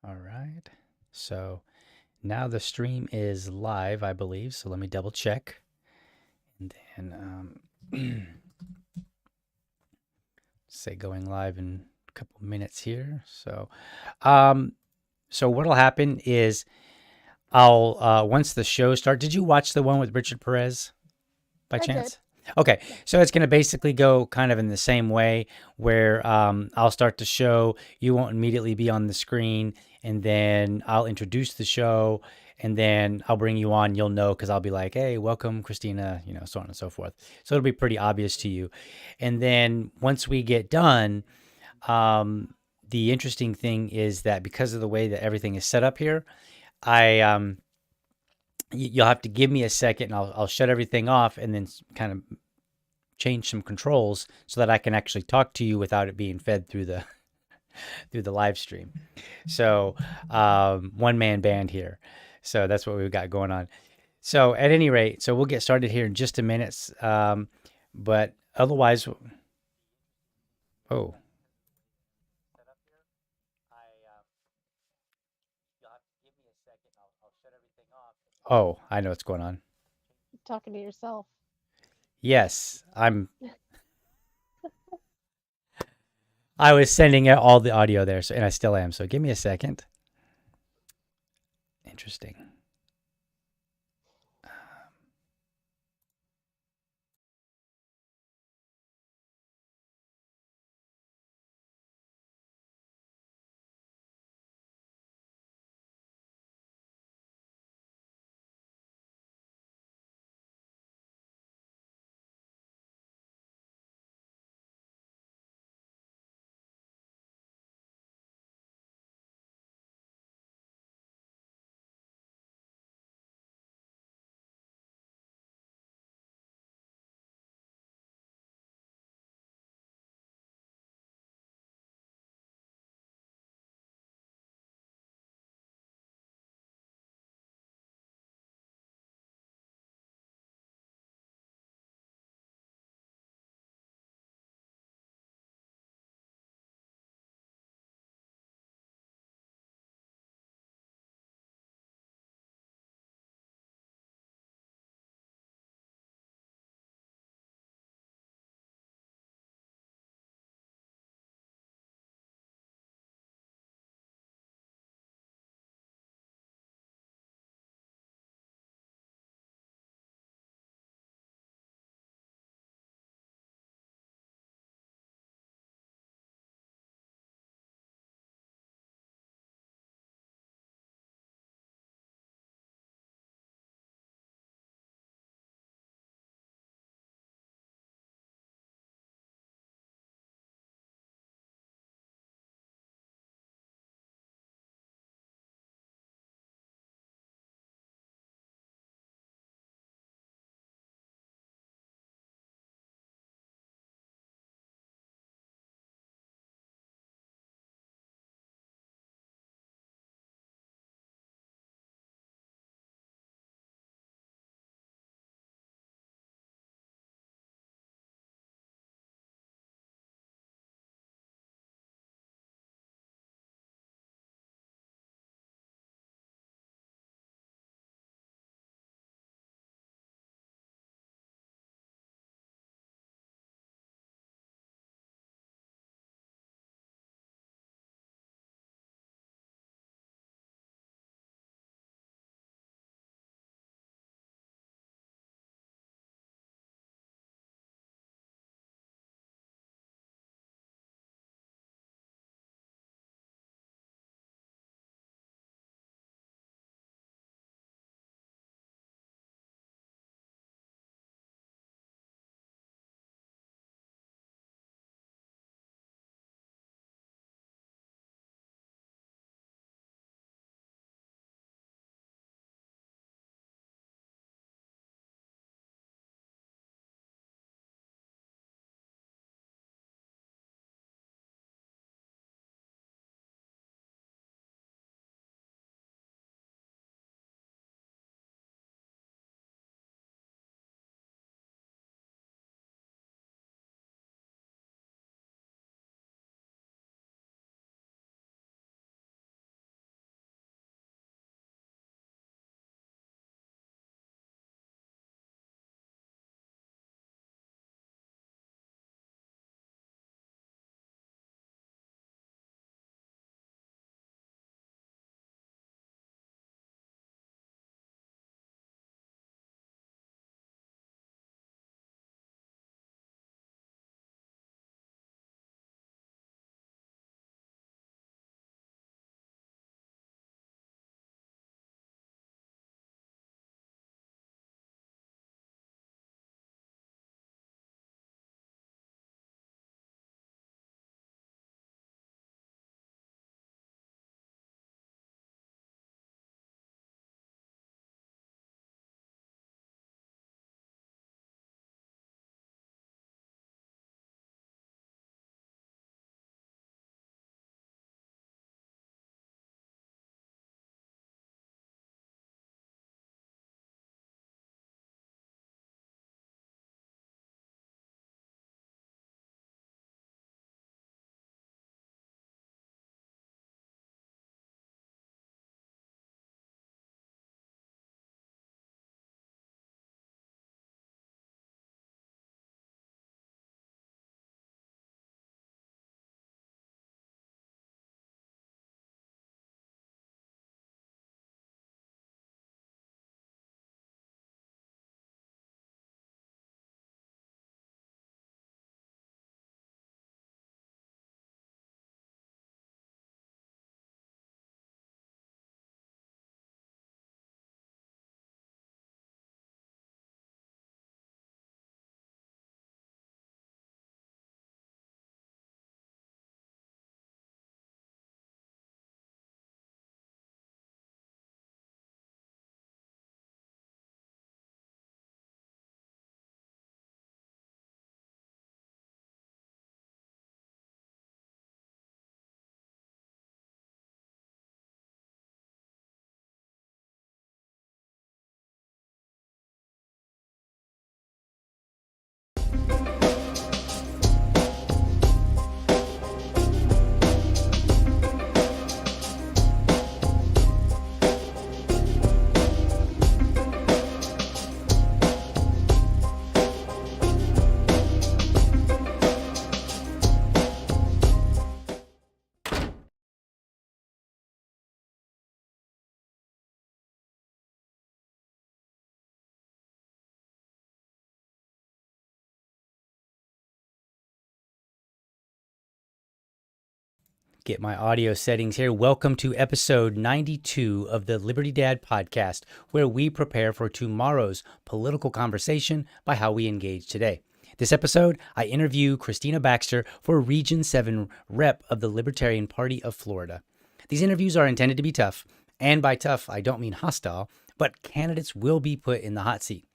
All right. So now the stream is live, I believe. So let me double check. And then say going live in a couple minutes here. Um, so what'll happen is I'll once the show starts. Did you watch the one with Richard Perez by I did. chance? Okay, Yeah. so it's going to basically go kind of in the same way where I'll start the show. You won't immediately be on the screen, and then I'll introduce the show, and then I'll bring you on. You'll know because I'll be like, "Hey, welcome, Christina," so on and so forth. So it'll be pretty obvious to you. And then once we get done, um, the interesting thing is that because of the way that everything is set up here, I you'll have to give me a second, and I'll shut everything off, and then kind of change some controls so that I can actually talk to you without it being fed through the through the live stream. So one man band here. So that's what we've got going on. So at any rate, so we'll get started here in just a minute. But otherwise, oh, oh, I know what's going on. Talking to yourself. Yes, I was sending out all the audio there, so and I still am. So give me a second. Interesting. Get my audio settings here. Welcome to episode 92 of the LibertyDad podcast, where we prepare for tomorrow's political conversation by how we engage today. This episode, I interview Krystina Baxter for Region 7 rep of the Libertarian Party of Florida. These interviews are intended to be tough, and by tough, I don't mean hostile, but candidates will be put in the hot seat.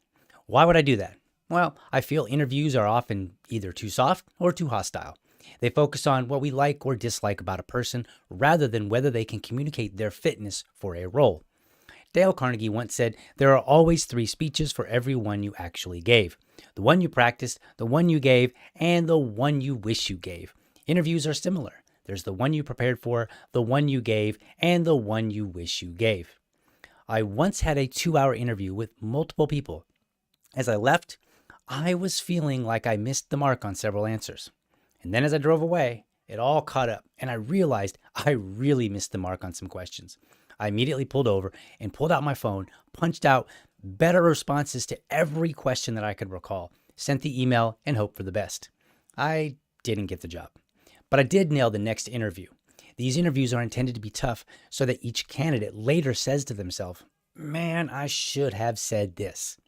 Why would I do that? Well, I feel interviews are often either too soft or too hostile. They focus on what we like or dislike about a person rather than whether they can communicate their fitness for a role. Dale Carnegie once said, "There are always 3 speeches for every one you actually gave. The one you practiced, the one you gave, and the one you wish you gave." Interviews are similar. There's the one you prepared for, the one you gave, and the one you wish you gave. I once had a 2-hour interview with multiple people. As I left, I was feeling like I missed the mark on several answers. And then as I drove away, it all caught up, and I realized I really missed the mark on some questions. I immediately pulled over and pulled out my phone, punched out better responses to every question that I could recall, sent the email, and hoped for the best. I didn't get the job, but I did nail the next interview. These interviews are intended to be tough so that each candidate later says to themselves, "Man, I should have said this."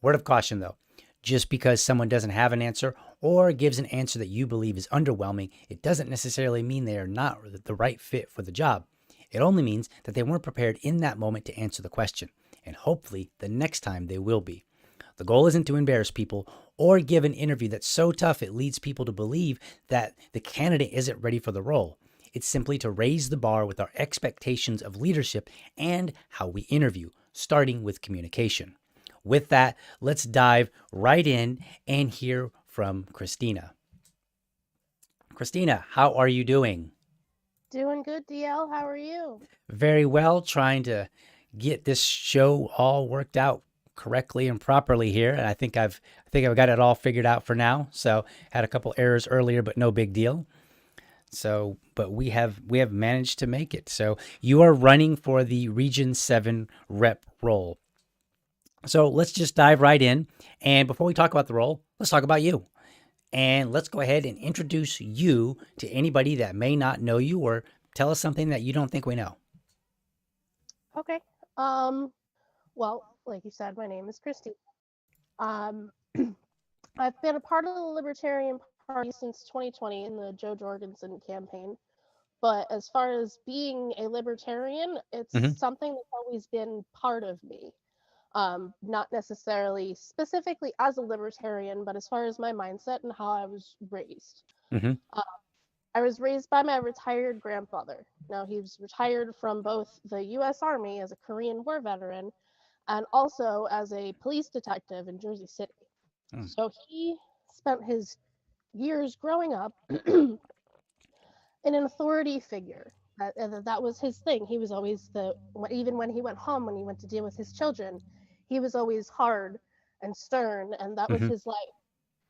Word of caution, though. Just because someone doesn't have an answer or gives an answer that you believe is underwhelming, it doesn't necessarily mean they are not the right fit for the job. It only means that they weren't prepared in that moment to answer the question, and hopefully the next time they will be. The goal isn't to embarrass people or give an interview that's so tough it leads people to believe that the candidate isn't ready for the role. It's simply to raise the bar with our expectations of leadership and how we interview, starting with communication. With that, let's dive right in and hear from Krystina. Krystina, how are you doing? Doing good, DL. How are you? Very well, trying to get this show all worked out correctly and properly here. And I think I've got it all figured out for now. So had a couple errors earlier, but no big deal. So, but we have managed to make it. So you are running for the Region 7 rep role. So let's just dive right in. And before we talk about the role, let's talk about you. And let's go ahead and introduce you to anybody that may not know you or tell us something that you don't think we know. Okay. Well, like you said, my name is Christy. Um, I've been a part of the Libertarian Party since 2020 in the Joe Jorgensen campaign. But as far as being a libertarian, it's Mm-hmm. something that's always been part of me. Not necessarily specifically as a libertarian, but as far as my mindset and how I was raised. Mm-hmm. I was raised by my retired grandfather. Now, he was retired from both the U.S. Army as a Korean War veteran and also as a police detective in Jersey City. Mm. So he spent his years growing up in an authority figure. That was his thing. He was always even when he went home, when he went to deal with his children, he was always hard and stern, and that was Mm-hmm. his life.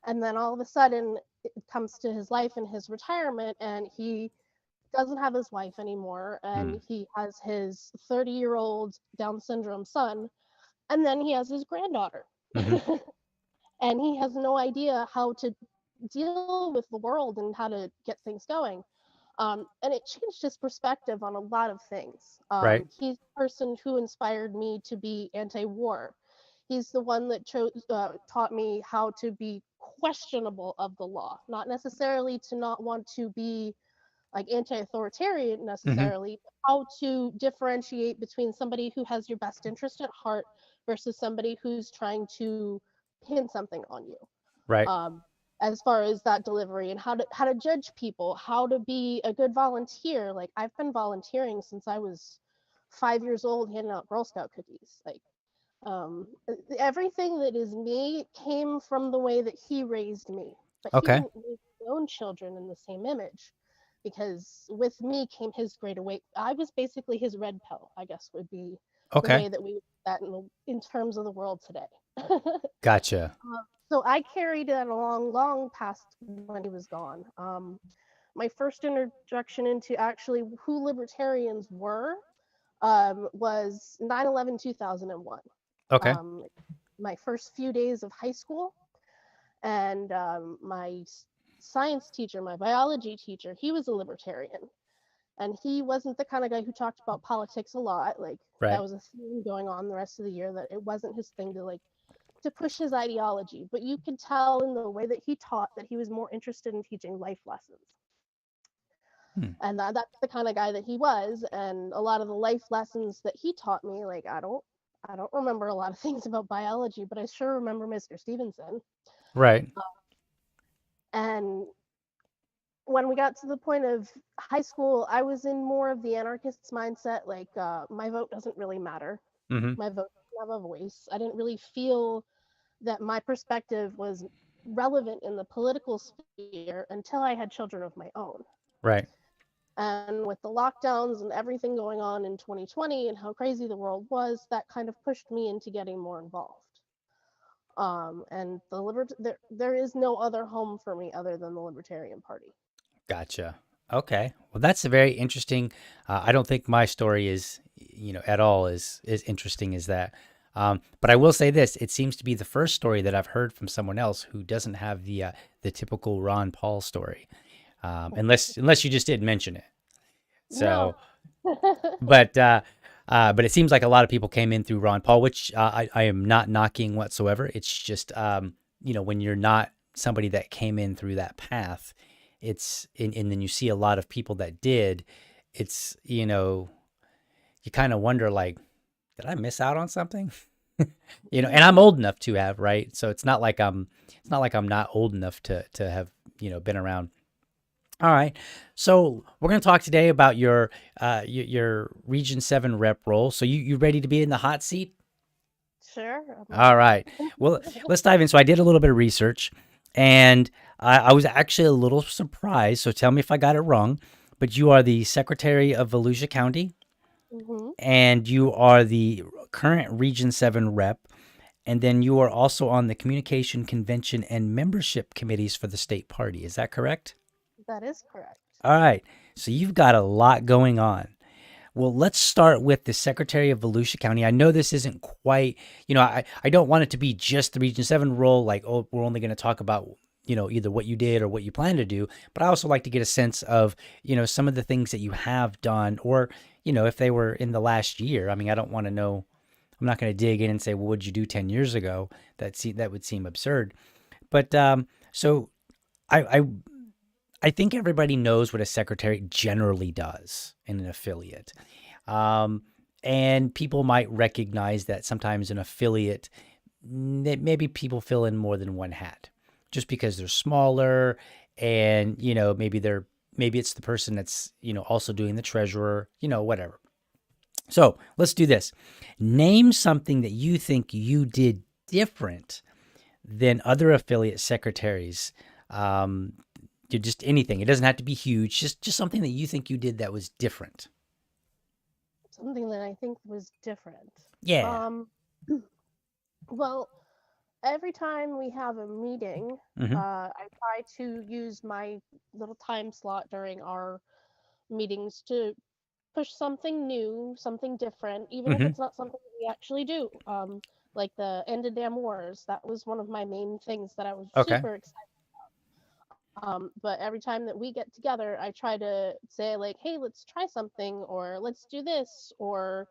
And then all of a sudden, it comes to his life and his retirement, and he doesn't have his wife anymore, and he has his 30-year-old Down syndrome son, and then he has his granddaughter. Mm-hmm. And he has no idea how to deal with the world and how to get things going. And it changed his perspective on a lot of things. Right. He's the person who inspired me to be anti-war. He's the one that taught me how to be questionable of the law, not necessarily to not want to be like anti-authoritarian Mm-hmm. necessarily, but how to differentiate between somebody who has your best interest at heart versus somebody who's trying to pin something on you. Right. Um, as far as that delivery and how to judge people, how to be a good volunteer. Like I've been volunteering since I was 5 years old, handing out Girl Scout cookies. Like everything that is me came from the way that he raised me, but he Okay. didn't raise his own children in the same image, because with me came his great awake. I was basically his red pill, I guess would be the Okay. way that we would that in terms of the world today. Gotcha. So I carried that along long past when he was gone. My first introduction into actually who libertarians were was 9/11/2001. Okay. Um, my first few days of high school, and my science teacher, my biology teacher, he was a libertarian. And he wasn't the kind of guy who talked about politics a lot. Like that Right. was a theme going on the rest of the year, that it wasn't his thing to like to push his ideology. But you could tell in the way that he taught that he was more interested in teaching life lessons. Hmm. And that's the kind of guy that he was. And a lot of the life lessons that he taught me, like I don't remember a lot of things about biology, but I sure remember Mr. Stevenson. Right. And when we got to the point of high school, I was in more of the anarchist's mindset. Like, my vote doesn't really matter. Mm-hmm. My vote doesn't have a voice. I didn't really feel that my perspective was relevant in the political sphere until I had children of my own. Right. And with the lockdowns and everything going on in 2020 and how crazy the world was, that kind of pushed me into getting more involved. And there is no other home for me other than the Libertarian Party. Gotcha. Okay. Well, that's a very interesting. I don't think my story is, at all as interesting as that. But I will say this: it seems to be the first story that I've heard from someone else who doesn't have the typical Ron Paul story, unless you just did mention it. No. So, but it seems like a lot of people came in through Ron Paul, which I am not knocking whatsoever. It's just when you're not somebody that came in through that path, and then you see a lot of people that did. It's you kind of wonder, like, did I miss out on something? And I'm old enough to have, right? So it's not like I'm not old enough to have been around. All right. So we're going to talk today about your Region 7 rep role. So you ready to be in the hot seat? Sure. All right. Well, let's dive in. So I did a little bit of research, and I was actually a little surprised. So tell me if I got it wrong. But you are the Secretary of Volusia County, Mm-hmm. and you are the current Region 7 rep. And then you are also on the Communication Convention and Membership Committees for the state party. Is that correct? That is correct. All right. So you've got a lot going on. Well, let's start with the Secretary of Volusia County. I know this isn't quite, I don't want it to be just the Region 7 role, like, oh, we're only going to talk about, either what you did or what you plan to do. But I also like to get a sense of, some of the things that you have done, or, if they were in the last year. I mean, I don't want to know. I'm not going to dig in and say, well, what did you do 10 years ago? That would seem absurd. But so I I think everybody knows what a secretary generally does in an affiliate. Um, and people might recognize that sometimes an affiliate, maybe people fill in more than one hat just because they're smaller, and, maybe it's the person that's, also doing the treasurer, whatever. So let's do this. Name something that you think you did different than other affiliate secretaries. Um, just anything. It doesn't have to be huge. Just something that you think you did that was different. Something that I think was different. Yeah. Um, well, every time we have a meeting, Mm-hmm. I try to use my little time slot during our meetings to push something new, something different, even if Mm-hmm. it's not something that we actually do. Like the End of Damn Wars, that was one of my main things that I was Okay. super excited. But every time that we get together, I try to say, like, hey, let's try something, or let's do this, or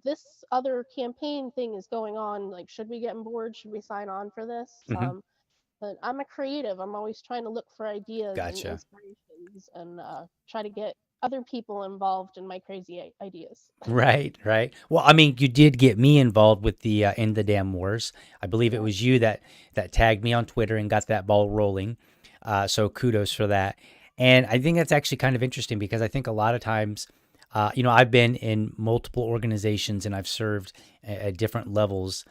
this other campaign thing is going on. Like, should we get on board? Should we sign on for this? Mm-hmm. But I'm a creative. I'm always trying to look for ideas and Gotcha. inspirations, and try to get other people involved in my crazy ideas. Right, right. Well, I mean, you did get me involved with the End the Damn Wars. I believe it was you that tagged me on Twitter and got that ball rolling. So kudos for that. And I think that's actually kind of interesting because I think a lot of times, I've been in multiple organizations and I've served at different levels,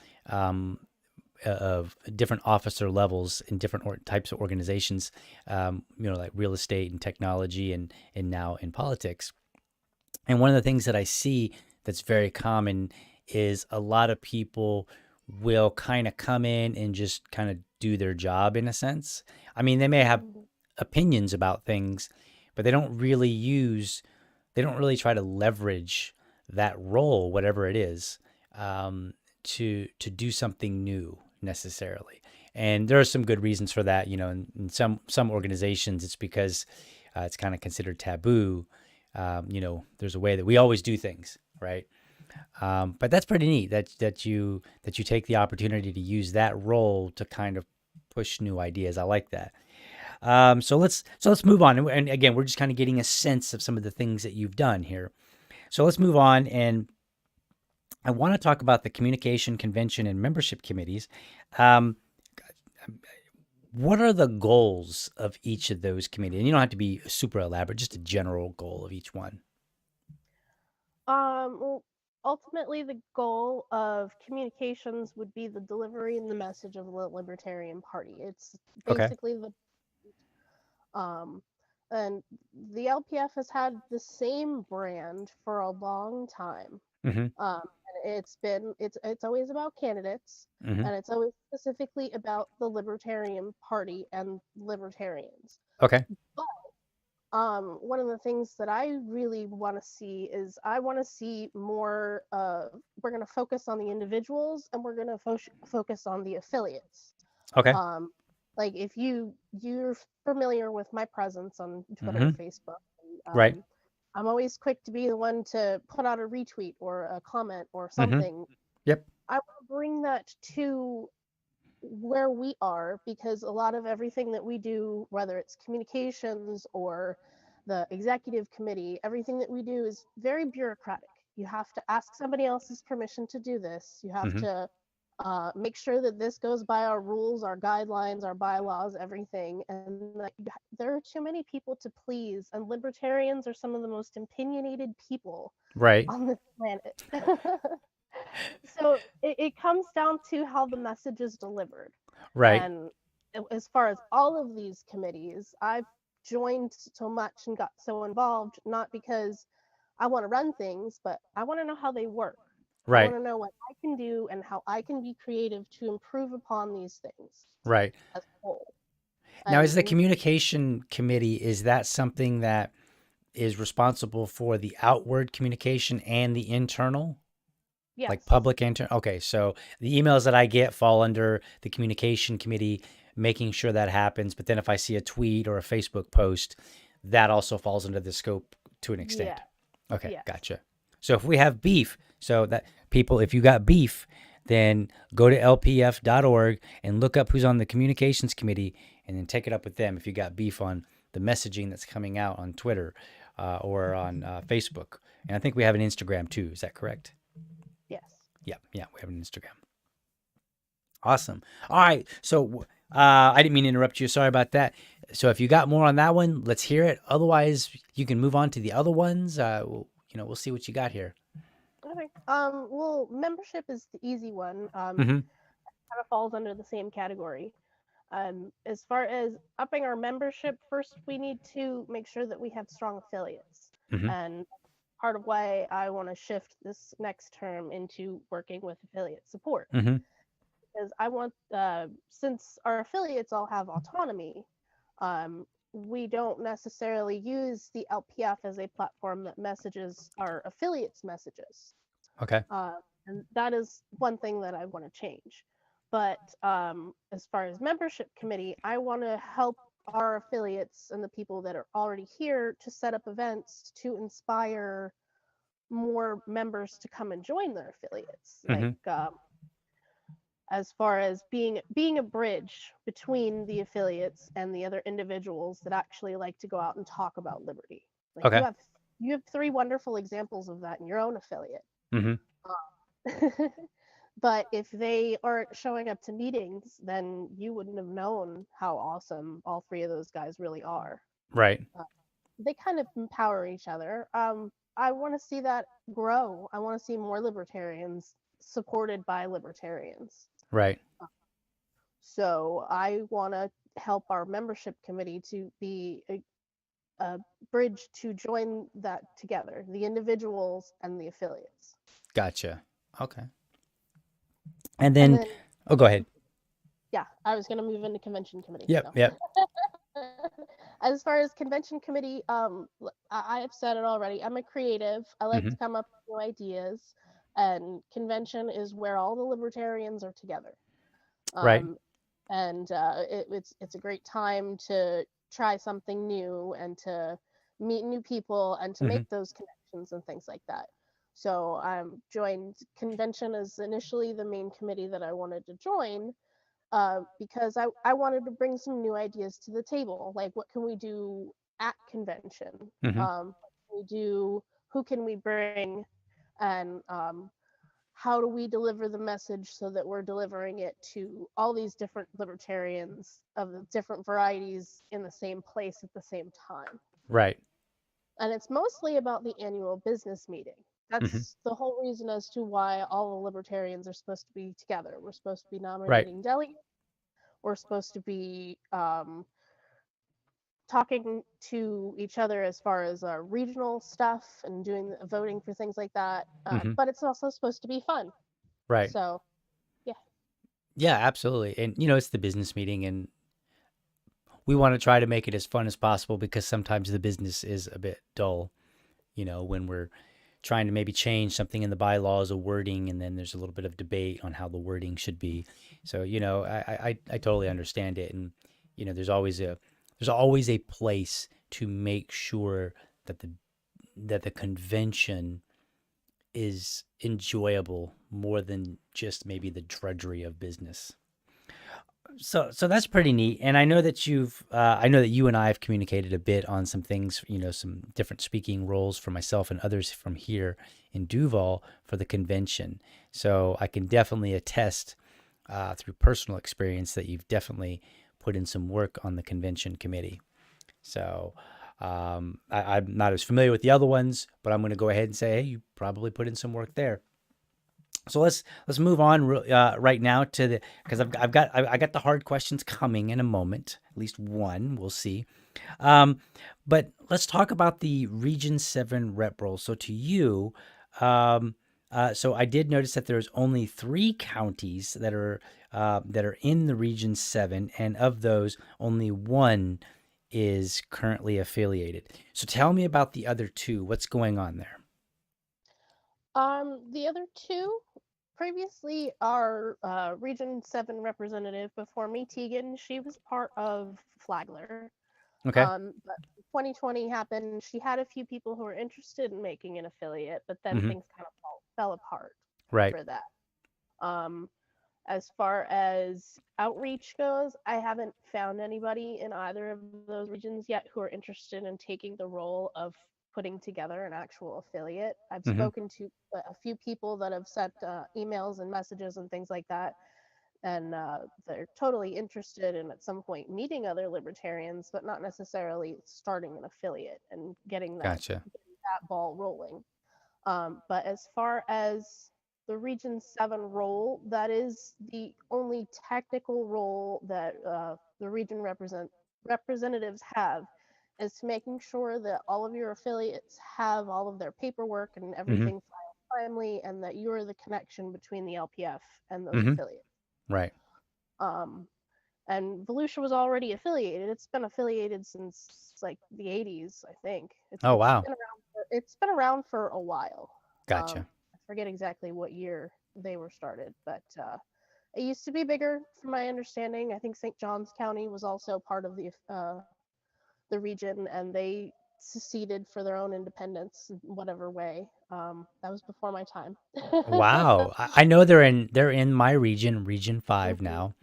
of different officer levels in different types of organizations, like real estate and technology, and now in politics. And one of the things that I see that's very common is a lot of people will kind of come in and just kind of do their job in a sense. I mean, they may have Mhm. opinions about things, but they don't really try to leverage that role, whatever it is, to do something new necessarily. And there are some good reasons for that. In some organizations, it's because it's kind of considered taboo, there's a way that we always do things, right? But that's pretty neat that you take the opportunity to use that role to kind of push new ideas. I like that. So let's move on. And again, we're just kind of getting a sense of some of the things that you've done here. So let's move on, and I want to talk about the communication convention and membership committees. Um, what are the goals of each of those committees? And you don't have to be super elaborate, just a general goal of each one. Well, ultimately, the goal of communications would be the delivery and the message of the Libertarian Party. It's Okay. basically the um, and the LPF has had the same brand for a long time. Mm-hmm. And it's always about candidates, Mm-hmm. and it's always specifically about the Libertarian Party and libertarians. Okay. But one of the things that I really want to see is I want to see more. We're going to focus on the individuals, and we're going to focus on the affiliates. Okay. Um, like if you're familiar with my presence on Twitter, Mm-hmm. Facebook, Right. I'm always quick to be the one to put out a retweet or a comment or Mm-hmm. something. Yep. I want to bring that to where we are, because a lot of everything that we do, whether it's communications or the executive committee, everything that we do is very bureaucratic. You have to ask somebody else's permission to do this. You have Mm-hmm. to make sure that this goes by our rules, our guidelines, our bylaws, everything. And like, there are too many people to please, and libertarians are some of the most opinionated people Right. on this planet. So it comes down to how the message is delivered. Right. And as far as all of these committees, I've joined so much and got so involved, not because I want to run things, but I want to know how they work. I want Right. to know what I can do and how I can be creative to improve upon these things Right. as a whole. Now, is the And communication committee, is that something that is responsible for the outward communication and the internal, like yes, public internal? Okay, so the emails that I get fall under the communication committee, making sure that happens. But then if I see a tweet or a Facebook post, that also falls under the scope to an yeah, extent. Okay, yes, gotcha. So if we have beef, so that people, if you got beef, then go to lpf.org and look up who's on the communications committee and then take it up with them if you got beef on the messaging that's coming out on Twitter or on Facebook. And I think we have an Instagram too. Is that correct? yes. Yeah, yeah, we have an Instagram. Awesome. All right. So I didn't mean to interrupt you. Sorry about that. So if you got more on that one, let's hear it. Otherwise, you can move on to the other ones. We'll see what you got here. Okay. Well, membership is the easy one. Mm-hmm. Kind of falls under the same category. As far as upping our membership, first we need to make sure that we have strong affiliates. Mm-hmm. And part of why I want to shift this next term into working with affiliate support, Mm-hmm. because I want, since our affiliates all have autonomy, we don't necessarily use the LPF as a platform that messages our affiliates' messages. Okay. Uh, and that is one thing that I want to change. But as far as membership committee, I want to help our affiliates and the people that are already here to set up events to inspire more members to come and join their affiliates. Mm-hmm. Like as far as being a bridge between the affiliates and the other individuals that actually like to go out and talk about liberty. Like Okay. you have three wonderful examples of that in your own affiliate. Mm-hmm. But if they aren't showing up to meetings, then you wouldn't have known how awesome all three of those guys really are. Right. They kind of empower each other. I want to see that grow. I want to see more libertarians supported by libertarians. Right. So I want to help our membership committee to be a bridge to join that together, the individuals and the affiliates. Gotcha. Okay. And And then, then, oh, go ahead. yeah, I was going to move into convention committee. Yep. So. Yep. As far as convention committee, I have said it already. I'm a creative. I like Mm-hmm. to come up with new ideas, and convention is where all the libertarians are together. Right. Um, and it's a great time to try something new and to meet new people and to Hmm. make those connections and things like that. So I joined convention as initially the main committee that I wanted to join, because I wanted to bring some new ideas to the table. Like, what can we do at convention? Hmm. What can we do? Who can we bring? And how do we deliver the message so that we're delivering it to all these different libertarians of the different varieties in the same place at the same time? Right. And it's mostly about the annual business meeting. Hmm. That's the whole reason as to why all the libertarians are supposed to be together. We're supposed to be Right. nominating delegates. We're supposed to be talking to each other as far as regional stuff and doing the voting for things like that. Hmm. But it's also supposed to be fun. Right. So, yeah. Yeah, absolutely. And it's the business meeting, and we want to try to make it as fun as possible because sometimes the business is a bit dull, when we're trying to maybe change something in the bylaws or wording, and then there's a little bit of debate on how the wording should be. So, I totally understand it. And, there's always a place to make sure that the convention is enjoyable more than just maybe the drudgery of business. So that's pretty neat, and I know that you and I have communicated a bit on some things, some different speaking roles for myself and others from here in Duval for the convention. So I can definitely attest through personal experience that you've definitely put in some work on the convention committee. So I'm not as familiar with the other ones, but I'm going to go ahead and say, hey, you probably put in some work there. So let's move on right now to the because I got the hard questions coming in a moment, at least one. We'll see. Um, but let's talk about the Region 7 rep role. So to you, um, so I did notice that there's only 3 counties that are in the Region 7, and of those, only one is currently affiliated. So tell me about the other two. What's going on there? The other two, previously our Region 7 representative before me, Tegan, she was part of Flagler. Okay. But 2020 happened. She had a few people who were interested in making an affiliate, but then Mm-hmm. things kind of fell apart Right. for that. Um, as far as outreach goes, I haven't found anybody in either of those regions yet who are interested in taking the role of putting together an actual affiliate. I've Mm-hmm. spoken to a few people that have sent emails and messages and things like that, and they're totally interested in at some point meeting other libertarians, but not necessarily starting an affiliate and Gotcha. getting that ball rolling. But as far as the Region 7 role, that is the only technical role that the representatives have, is to making sure that all of your affiliates have all of their paperwork and Mm-hmm. everything filed timely, and that you're the connection between the LPF and those Mm-hmm. affiliates. Right. Um, and Volusia was already affiliated. It's been affiliated since like the 80s, I think. Oh, wow. It's been around for a while. Gotcha. I forget exactly what year they were started, but it used to be bigger, from my understanding. I think St. Johns County was also part of the region, and they seceded for their own independence in whatever way. That was before my time. Wow. I know they're in my region, Region 5 Mhm. now.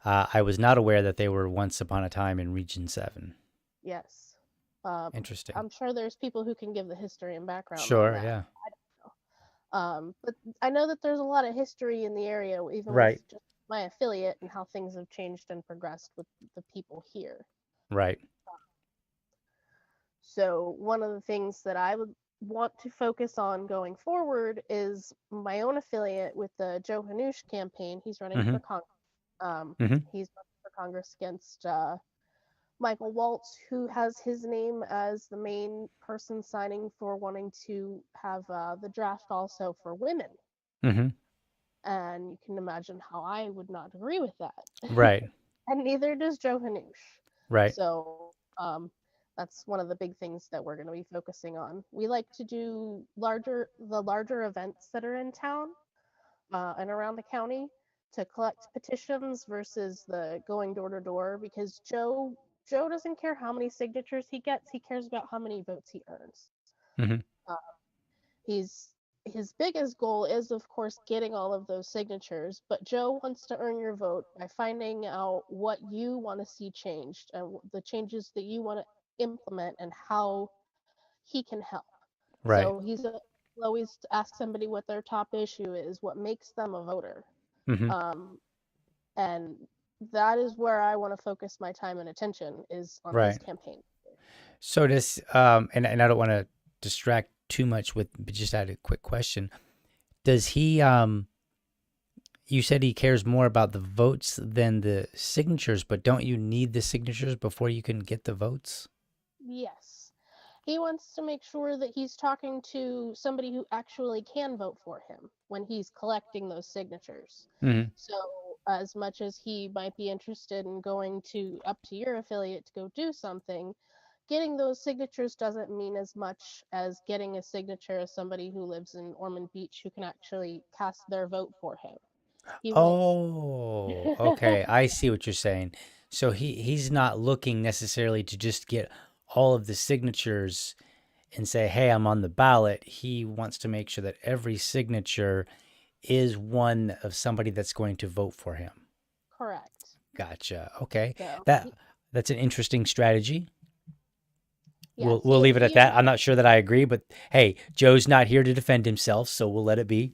I was not aware that they were once upon a time in Region 7. Yes. Um, Interesting. I'm sure there's people who can give the history and background on Sure, that. yeah. But I know that there's a lot of history in the area, even with Right. just my affiliate and how things have changed and progressed with the people here. Right. So, one of the things that I would want to focus on going forward is my own affiliate with the Joe Hanoush campaign. He's running Mm-hmm. for Congress. Mm-hmm. He's running for Congress against Michael Waltz, who has his name as the main person signing for wanting to have the draft also for women. Mm-hmm. And you can imagine how I would not agree with that. Right. And neither does Joe Hanoush. Right. So that's one of the big things that we're going to be focusing on. We like to do the larger events that are in town and around the county to collect petitions versus the going door to door, because Joe Joe doesn't care how many signatures he gets, he cares about how many votes he earns. Hmm. Uh, he's his biggest goal is, of course, getting all of those signatures, but Joe wants to earn your vote by finding out what you want to see changed and the changes that you want to implement and how he can help. Right. So he'll always ask somebody what their top issue is, what makes them a voter. Hmm. Um, and that is where I want to focus my time and attention is on his Right. campaign. So does and I don't want to distract too much with, but just add a quick question. Does he you said he cares more about the votes than the signatures, but don't you need the signatures before you can get the votes? Yes. He wants to make sure that he's talking to somebody who actually can vote for him when he's collecting those signatures. Hmm. So, as much as he might be interested in going to up to your affiliate to go do something, getting those signatures doesn't mean as much as getting a signature as somebody who lives in Ormond Beach who can actually cast their vote for him. He wants. Oh, okay. I see what you're saying. So he's not looking necessarily to just get all of the signatures and say, "Hey, I'm on the ballot." He wants to make sure that every signature is one of somebody that's going to vote for him. Correct. Gotcha. Okay. So, That's an interesting strategy. We'll yes, we'll leave it at he that. I'm not sure that I agree, but hey, Joe's not here to defend himself, so we'll let it be.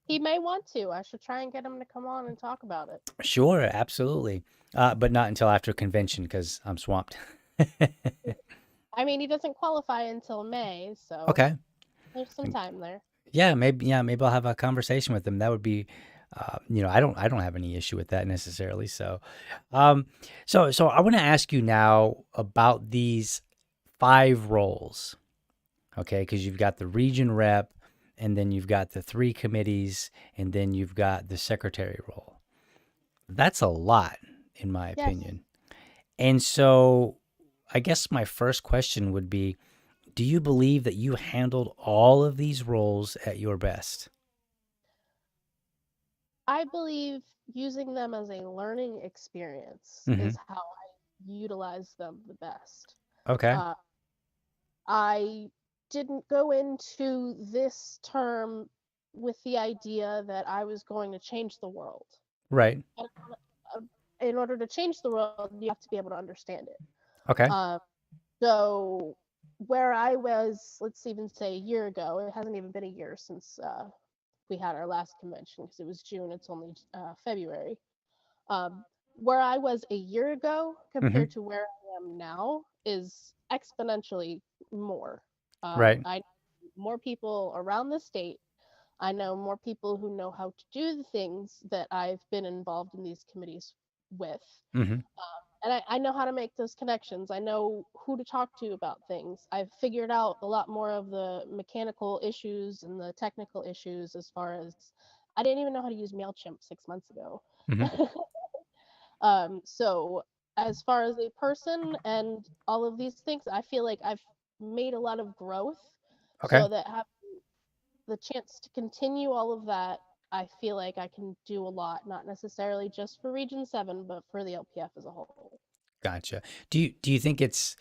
he may want to. I should try and get him to come on and talk about it. Sure, absolutely. But not until after convention because I'm swamped. I mean, he doesn't qualify until May, so Okay. there's some time there. Yeah, maybe I'll have a conversation with them. That would be, I don't have any issue with that necessarily. Um, so I want to ask you now about these 5 roles, okay? Because you've got the region rep, and then you've got the 3 committees, and then you've got the secretary role. That's a lot, in my Yes, opinion. And so, I guess my first question would be, do you believe that you handled all of these roles at your best? I believe using them as a learning experience Hmm. is how I utilize them the best. Okay. Uh, I didn't go into this term with the idea that I was going to change the world. Right. And, in order to change the world, you have to be able to understand it. Okay. Uh, so, where I was, let's even say a year ago, it hasn't even been a year since we had our last convention because it was June, it's only February. Um, where I was a year ago Hmm. compared to where I am now is exponentially more. Right. I know more people around the state. I know more people who know how to do the things that I've been involved in these committees with. Hmm. And I know how to make those connections. I know who to talk to about things. I've figured out a lot more of the mechanical issues and the technical issues as far as I didn't even know how to use MailChimp 6 months ago. Hmm. So as far as a person and all of these things, I feel like I've made a lot of growth Okay. so that have the chance to continue all of that. I feel like I can do a lot, not necessarily just for Region 7, but for the LPF as a whole. Gotcha. Do you think it's,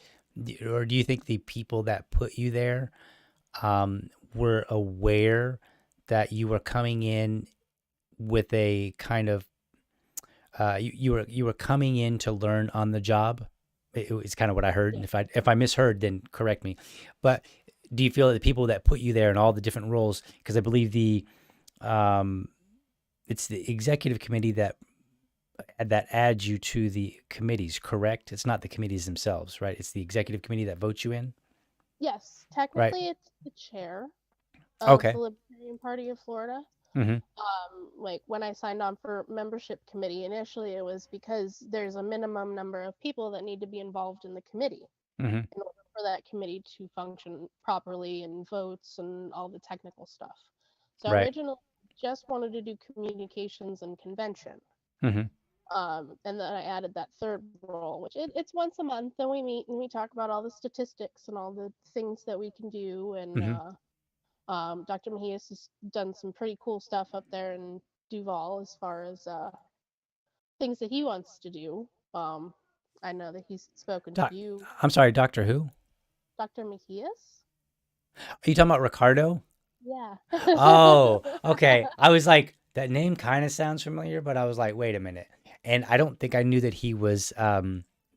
or do you think the people that put you there were aware that you were coming in with a kind of you were coming in to learn on the job? It's kind of what I heard, and if I misheard, then correct me. But do you feel that the people that put you there in all the different roles, because I believe um, it's the executive committee that adds you to the committees, correct? It's not the committees themselves, right? It's the executive committee that votes you in, Yes, right? technically it's the chair of the Okay. Libertarian Party of Florida. Mm-hmm. Like when I signed on for membership committee, initially it was because there's a minimum number of people that need to be involved in the committee Mm-hmm. in order for that committee to function properly and votes and all the technical stuff. So Right. originally just wanted to do communications and convention. Mm-hmm. And then I added that third role, which it's once a month, and we meet and we talk about all the statistics and all the things that we can do. And Mm-hmm. Dr. Mejias has done some pretty cool stuff up there in Duval as far as things that he wants to do. I know that he's spoken to Doc, you, I'm sorry, Doctor Who? Dr. Macias. Are you talking about Ricardo? Yeah. Oh, okay. I was like, that name kind of sounds familiar, but I was like, wait a minute. And I don't think I knew that he was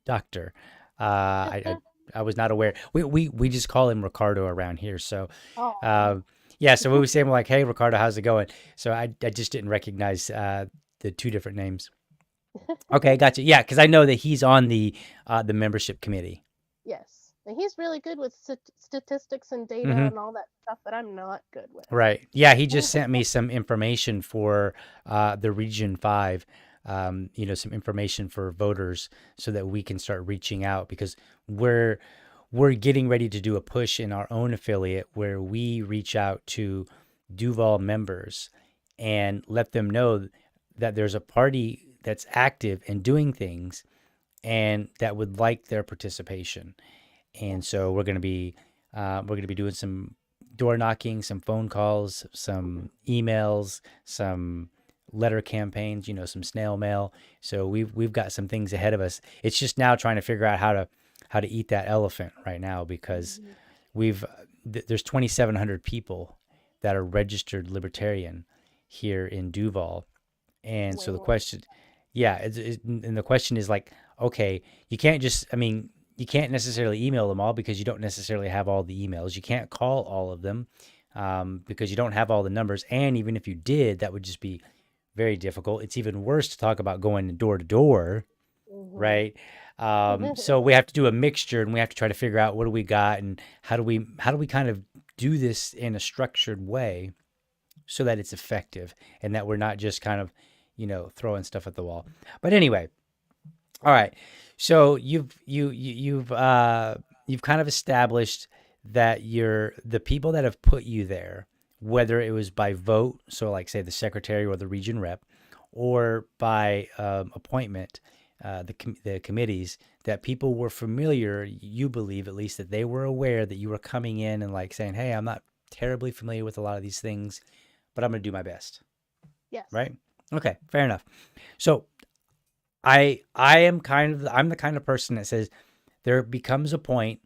doctor. I was not aware. We just call him Ricardo around here. So, Oh. um, yeah. So we were saying like, hey, Ricardo, how's it going? So I just didn't recognize the two different names. Okay, gotcha. Yeah, because I know that he's on the membership committee. Yes. And he's really good with statistics and data Hmm. and all that stuff that I'm not good with. Right. Yeah, he just sent me some information for the Region 5, some information for voters so that we can start reaching out because we're we're getting ready to do a push in our own affiliate where we reach out to Duval members and let them know that there's a party that's active and doing things and that would like their participation. And Yes. so we're gonna be doing some door knocking, some phone calls, some emails, some letter campaigns, some snail mail. So we've got some things ahead of us. It's just now trying to figure out how to eat that elephant right now because Mhm. we've there's 2,700 people that are registered libertarian here in Duval, and Way so the more. question, yeah, and the question is like, okay, you can't just, I mean, you can't necessarily email them all because you don't necessarily have all the emails. You can't call all of them because you don't have all the numbers. And even if you did, that would just be very difficult. It's even worse to talk about going door to door, Mhm. right? So we have to do a mixture, and we have to try to figure out what do we got and how do we kind of do this in a structured way so that it's effective and that we're not just kind of, throwing stuff at the wall. But anyway, all right. So you've kind of established that you're the people that have put you there, whether it was by vote, so like say the secretary or the region rep, or by appointment, the committees, that people were familiar. You believe at least that they were aware that you were coming in and like saying, "Hey, I'm not terribly familiar with a lot of these things, but I'm going to do my best." Yes. Right? Okay, fair enough. So I'm the kind of person that says there becomes a point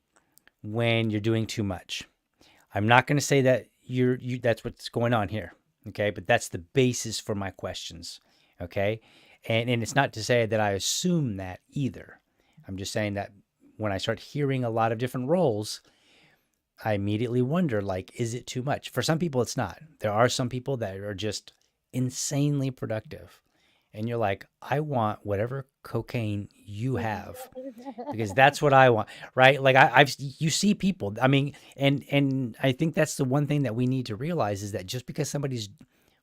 when you're doing too much. I'm not going to say that that's what's going on here, okay? But that's the basis for my questions, okay? And it's not to say that I assume that either. I'm just saying that when I start hearing a lot of different roles, I immediately wonder like, is it too much? For some people, it's not. There are some people that are just insanely productive. And you're like, I want whatever cocaine you have because that's what I want, right? Like you see people. I mean, and I think that's the one thing that we need to realize is that just because somebody's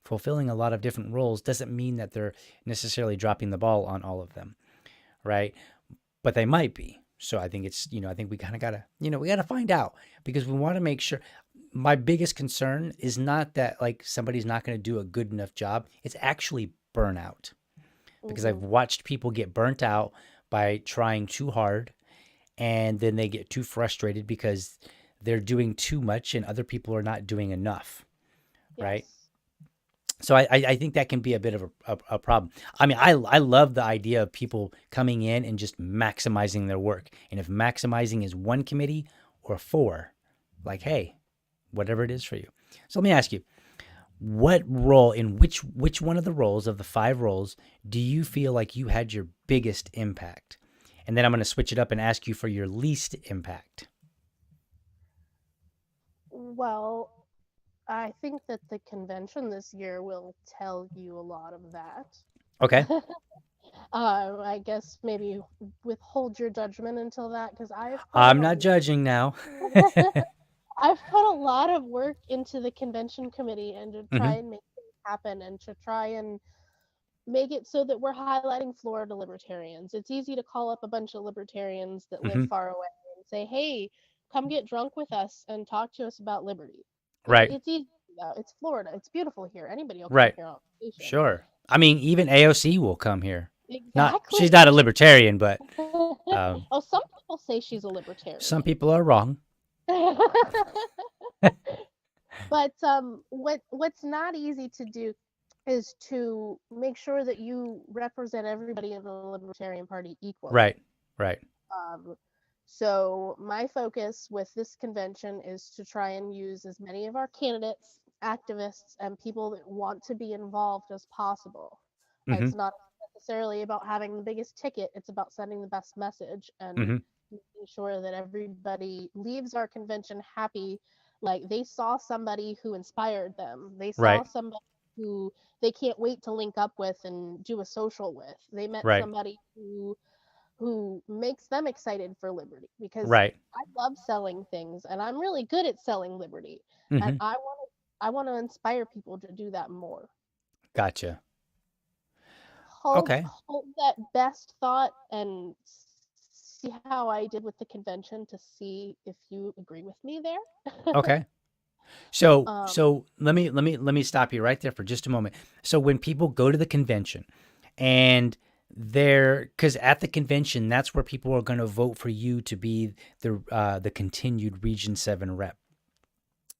fulfilling a lot of different roles doesn't mean that they're necessarily dropping the ball on all of them, right? But they might be. So I think I think we kind of gotta, we gotta find out because we want to make sure. My biggest concern is not that like somebody's not going to do a good enough job. It's actually burnout because I've Mhm. watched people get burnt out by trying too hard and then they get too frustrated because they're doing too much and other people are not doing enough, right? Yes. So I think that can be a bit of a problem. I mean, I love the idea of people coming in and just maximizing their work. And if maximizing is one committee or four, like, hey, whatever it is for you. So let me ask you, what role in which one of the roles of the five roles do you feel like you had your biggest impact? And then I'm going to switch it up and ask you for your least impact. Well, I think that the convention this year will tell you a lot of that. Okay. I guess maybe withhold your judgment until that because I'm not judging now. I've put a lot of work into the convention committee and to try Hmm. and make things happen and to try and make it so that we're highlighting Florida libertarians. It's easy to call up a bunch of libertarians that live Hmm. far away and say, "Hey, come get drunk with us and talk to us about liberty." Right. It's easy. It's Florida. It's beautiful here. Anybody will come Right. here on vacation. Sure. I mean, even AOC will come here. Not Exactly. she's not a libertarian, but um, Oh, some people say she's a libertarian. some people are wrong. But what's not easy to do is to make sure that you represent everybody in the Libertarian Party equally. Right. Right. Um, so my focus with this convention is to try and use as many of our candidates, activists, and people that want to be involved as possible. Mm-hmm. It's not necessarily about having the biggest ticket, it's about sending the best message and Mm-hmm. making sure that everybody leaves our convention happy, like they saw somebody who inspired them. They saw Right. somebody who they can't wait to link up with and do a social with. They met Right. somebody who makes them excited for liberty, because Right. I love selling things and I'm really good at selling liberty, and Mm-hmm. I want to inspire people to do that more. Gotcha. Hold Okay. hold that best thought and see how I did with the convention to see if you agree with me there. Okay. So um so let me stop you right there for just a moment. So when people go to the convention and they're because at the convention that's where people are going to vote for you to be the continued Region 7 rep.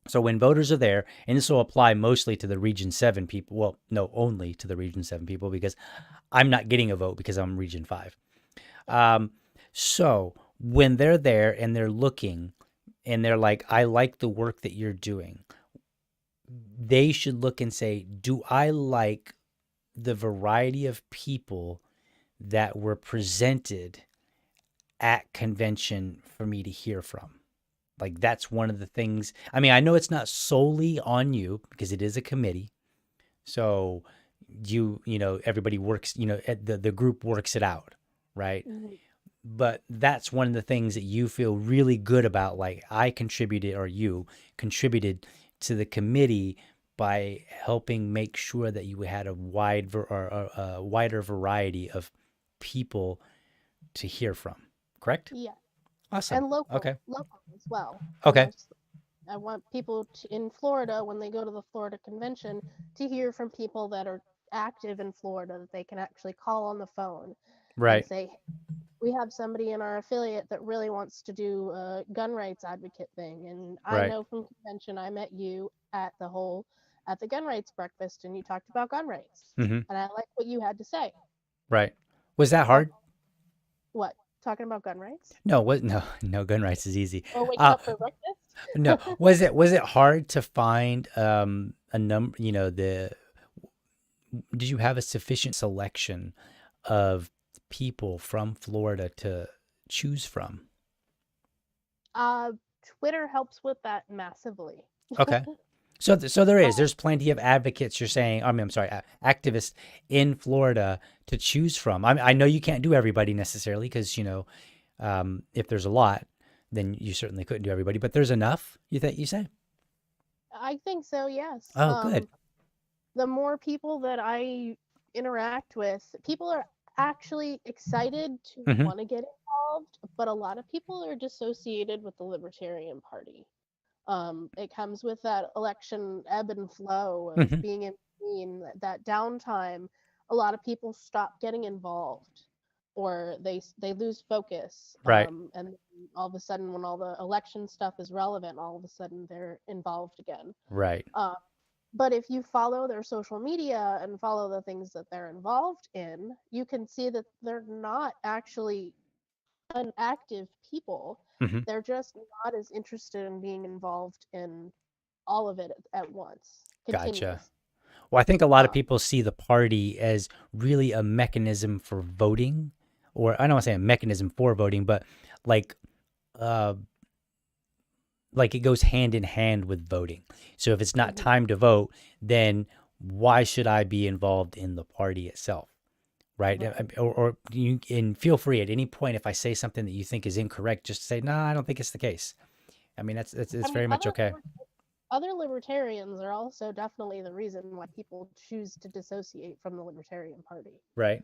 So when voters are there, and this will apply mostly to the Region 7 people, well, no, only to the Region 7 people because I'm not getting a vote because I'm Region 5. Um, so when they're there and they're looking and they're like, I like the work that you're doing, they should look and say, do I like the variety of people that were presented at convention for me to hear from? Like, that's one of the things. I mean, I know it's not solely on you because it is a committee. So everybody works, the group works it out, right? mhm. But that's one of the things that you feel really good about. Like, I contributed, or you contributed to the committee by helping make sure that you had a wider variety of people to hear from. Correct? Yeah, Awesome. and Okay. local as well. Okay. I want people in Florida, when they go to the Florida convention, to hear from people that are active in Florida, that they can actually call on the phone and Right. say, we have somebody in our affiliate that really wants to do a gun rights advocate thing. And I Right. know from convention I met you at the gun rights breakfast, and you talked about gun rights. Mm-hmm. And I like what you had to say. Right. Was that Um, hard? what? Talking about gun rights? No. What? No. No. Gun rights is easy. Or waking Uh, up for no. breakfast? Was it hard to find a number? Did you have a sufficient selection of people from Florida to choose from? uh, Twitter helps with that massively. Okay. So there's plenty of advocates. You're saying, I mean, I'm sorry, activists in Florida to choose from. I know you can't do everybody necessarily because if there's a lot, then you certainly couldn't do everybody. But there's enough. You say? I think so, yes. Oh, good. The more people that I interact with, people are actually excited to Mm-hmm. want to get involved, but a lot of people are dissociated with the Libertarian Party. It comes with that election ebb and flow of Mm-hmm. being in between, that downtime. A lot of people stop getting involved, or they lose focus. Right. And all of a sudden, when all the election stuff is relevant, all of a sudden they're involved again. Right. Um, but if you follow their social media and follow the things that they're involved in, you can see that they're not actually unactive people. Mm-hmm. They're just not as interested in being involved in all of it at once, Gotcha. continuous. Well, I think a lot of Uh, people see the party as really a mechanism for voting, or I don't want to say a mechanism for voting, but like uh like it goes hand in hand with voting. So if it's not mhm. time to vote, then why should I be involved in the party itself? Right? Right. Or you can feel free at any point if I say something that you think is incorrect, just say, no, I don't think it's the case. I mean, that's I mean, very much okay. other libertarians are also definitely the reason why people choose to dissociate from the Libertarian Party. Right.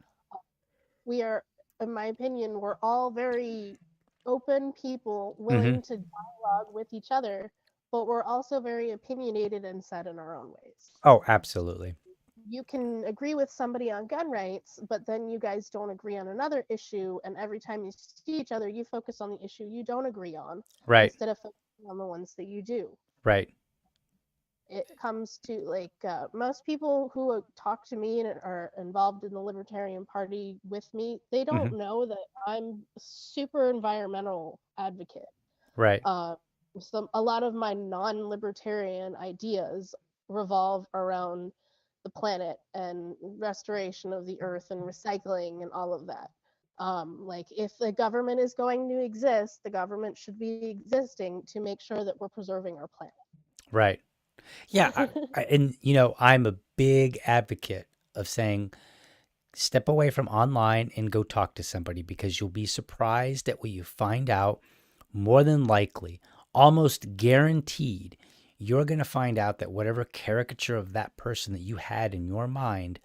We are, in my opinion, we're all very open people Mm-hmm. willing to dialogue with each other, but we're also very opinionated and set in our own ways. Oh, absolutely. You can agree with somebody on gun rights, but then you guys don't agree on another issue, and every time you see each other, you focus on the issue you don't agree on Right. instead of focusing on the ones that you do. Right. it comes to like most people who talk to me and are involved in the Libertarian Party with me, they Hmm. don't know that I'm a super environmental advocate. Right. Uh, a lot of my non-libertarian ideas revolve around the planet and restoration of the earth and recycling and all of that. Like if the government is going to exist, the government should be existing to make sure that we're preserving our Right. Yeah. planet. And, I'm a big advocate of saying step away from online and go talk to somebody because you'll be surprised at what you find out. More than likely, almost guaranteed, you're going to find out that whatever caricature of that person that you had in your mind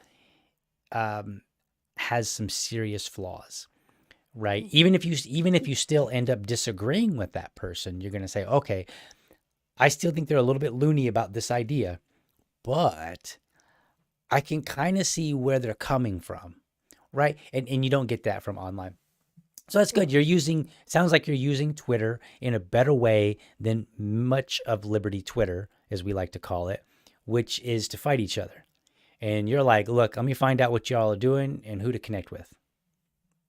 um, has some serious flaws, right? Mhm. Even if you still end up disagreeing with that person, you're going to say, okay, I still think they're a little bit loony about this idea, but I can kind of see where they're coming from, right? And you don't get that from online. So that's good. Mhm. Sounds like you're using Twitter in a better way than much of Liberty Twitter, as we like to call it, which is to fight each other. And you're like, look, let me find out what y'all are doing and who to connect with.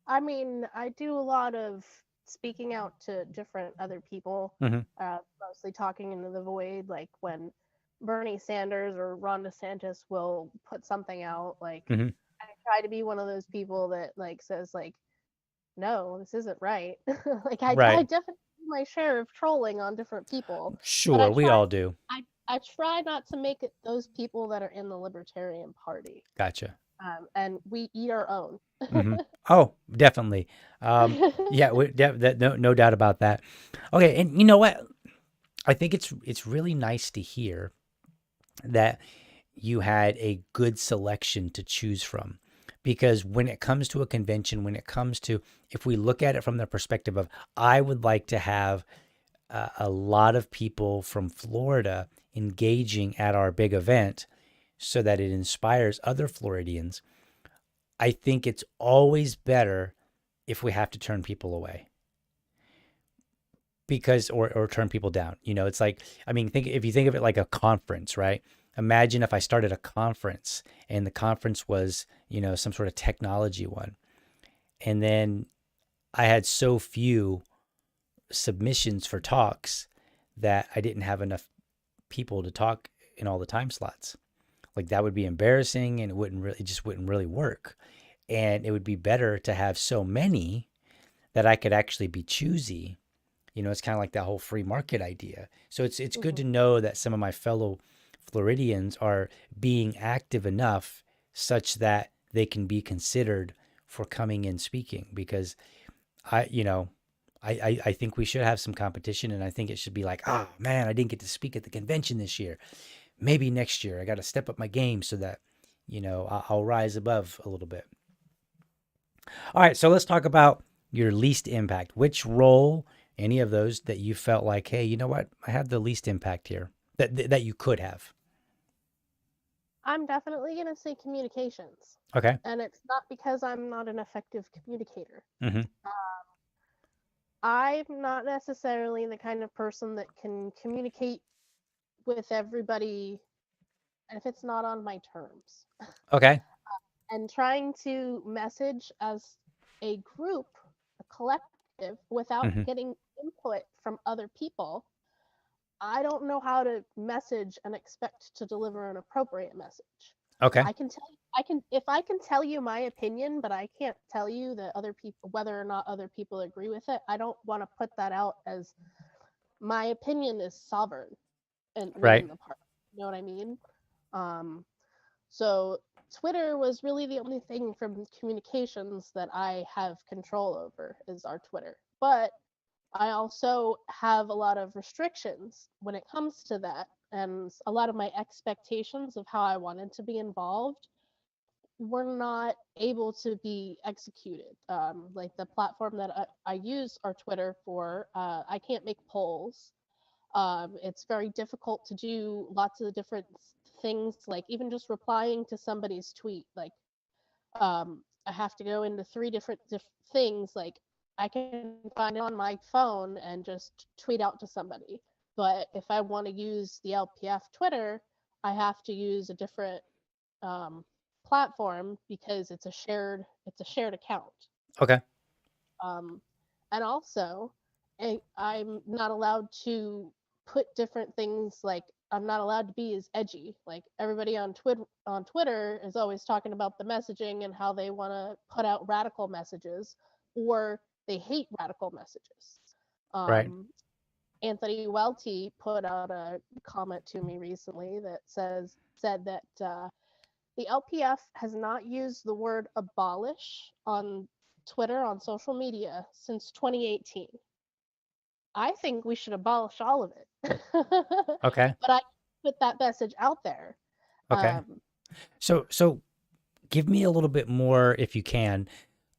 I mean, I do a lot of speaking out to different other people, Mm-hmm. mostly talking into the void, like when Bernie Sanders or Ron DeSantis will put something out, like Mm-hmm. I try to be one of those people that like says like, no, this isn't right. Like I Right. definitely do my share of trolling on different people, but Sure. We all do. I try not to make it those people that are in the Libertarian Party. Gotcha. And we eat our own. Mm-hmm. Oh, definitely. Yeah. No doubt about that. Okay. And you know what? I think it's really nice to hear that you had a good selection to choose from. Because when it comes to a convention, if we look at it from the perspective of, I would like to have a lot of people from Florida engaging at our big event so that it inspires other Floridians, I think it's always better if we have to turn people away because or turn people down. It's like, I mean, if you think of it like a conference, right? Imagine if I started a conference and the conference was, some sort of technology one. And then I had so few submissions for talks that I didn't have enough people to talk in all the time slots. Like that would be embarrassing and it just wouldn't really work. And it would be better to have so many that I could actually be choosy. It's kind of like that whole free market idea. So it's good Mhm. to know that some of my fellow Floridians are being active enough such that they can be considered for coming in speaking because I, you know, I think we should have some competition and I think it should be like, oh man, I didn't get to speak at the convention this year. Maybe next year I got to step up my game so that, I'll rise above a little bit. All right, so let's talk about your least impact. Which role, any of those that you felt like, hey, you know what, I have the least impact here that you could have. I'm definitely going to say communications. Okay. And it's not because I'm not an effective communicator. Mm-hmm. I'm not necessarily the kind of person that can communicate with everybody if it's not on my terms. Okay. And trying to message as a group, a collective, without Mm-hmm. getting input from other people, I don't know how to message and expect to deliver an appropriate message. Okay. I can tell you, if I can tell you my opinion, but I can't tell you that other people whether or not other people agree with it. I don't want to put that out as my opinion is sovereign and Right. within the party. You know what I mean? Um, so Twitter was really the only thing from communications that I have control over is our Twitter. But I also have a lot of restrictions when it comes to that. And a lot of my expectations of how I wanted to be involved were not able to be executed. Like the platform that I use our Twitter for, I can't make polls. It's very difficult to do lots of different things, like even just replying to somebody's tweet. Like I have to go into three different things. Like I can find it on my phone and just tweet out to somebody. But if I want to use the LPF Twitter, I have to use a different platform because it's a shared account. Okay. Um, and also, I'm not allowed to put different things, like I'm not allowed to be as edgy. Like everybody on Twitter is always talking about the messaging and how they want to put out radical messages, or they hate radical messages. Right. Anthony Welty put out a comment to me recently that said that the LPF has not used the word abolish on Twitter, on social media, since 2018. I think we should abolish all of it. Okay. But I put that message out there. Okay. Um, So give me a little bit more, if you can,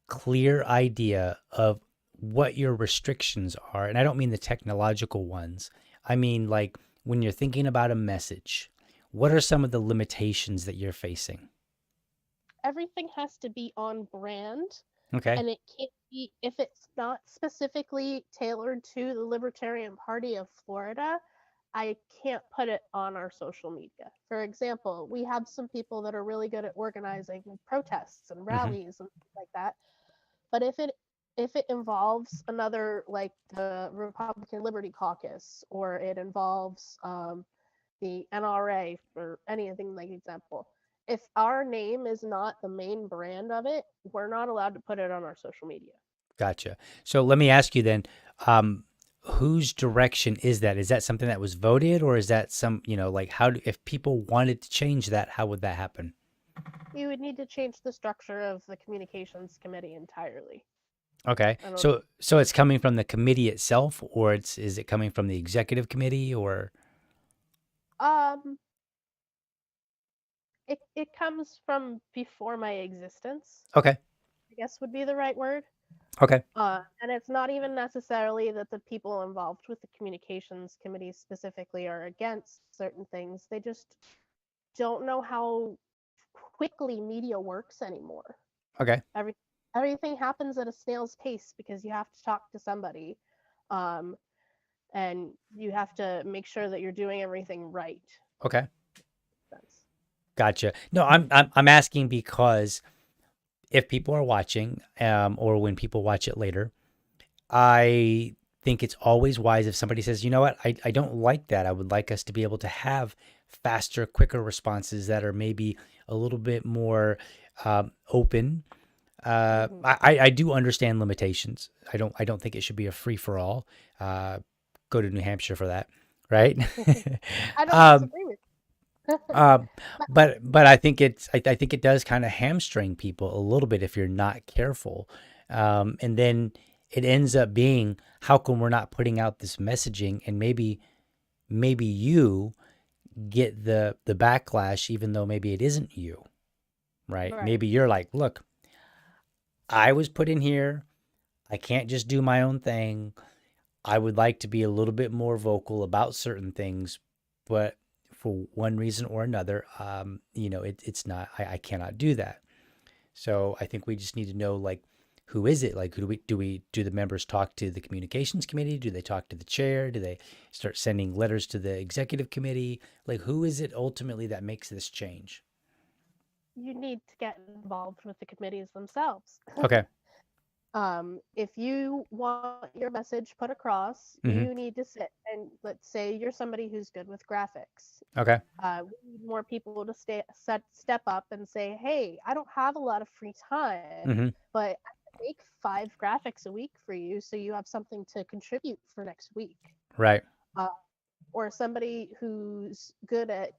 clear idea of what your restrictions are. And I don't mean the technological ones. I mean, like when you're thinking about a message, what are some of the limitations that you're facing? Everything has to be on brand, Okay. and it can't be, if it's not specifically tailored to the Libertarian Party of Florida, I can't put it on our social media. For example, we have some people that are really good at organizing protests and Mm-hmm. rallies and things like that. But if it involves another, like the Republican Liberty Caucus, or it involves the NRA, or anything, like example, if our name is not the main brand of it, we're not allowed to put it on our social media. Gotcha. So let me ask you then, um, whose direction is that? Is that something that was voted, or is that some, like if people wanted to change that, how would that happen? You would need to change the structure of the communications committee entirely. Okay. I don't. So it's coming from the committee itself, or is it coming from the executive committee, or? Um, it comes from before my existence, Okay. I guess would be the right word. Okay. And it's not even necessarily that the people involved with the communications committee specifically are against certain things. They just don't know how quickly media works anymore. Okay. Every, Everything happens at a snail's pace because you have to talk to somebody, um, and you have to make sure that you're doing everything right. Okay. That's, Gotcha. No, I'm asking because if people are watching, or when people watch it later, I think it's always wise if somebody says, you know what, I don't like that. I would like us to be able to have faster, quicker responses that are maybe a little bit more open. mm-hmm. I do understand limitations. I don't think it should be a free for all. Uh, Go to New Hampshire for that, right? I don't um, disagree with you. um, But but I think it does kind of hamstring people a little bit if you're not careful, and then it ends up being, how come we're not putting out this messaging, and maybe you get the backlash even though maybe it isn't you, right? right, Maybe you're like, look, I was put in here. I can't just do my own thing. I would like to be a little bit more vocal about certain things, but for one reason or another, it's not. I cannot do that. So I think we just need to know, like, who is it? Like, who do the members talk to the communications committee? Do they talk to the chair? Do they start sending letters to the executive committee? Like, who is it ultimately that makes this change? you need to get involved with the committees themselves. Okay. If you want your message put across, Mm-hmm. you need to sit and, let's say you're somebody who's good with graphics. Okay. We need more people to step up and say, hey, I don't have a lot of free time, Mm-hmm. but I can make 5 graphics a week for you so you have something to contribute for next week. Right. Uh, or somebody who's good at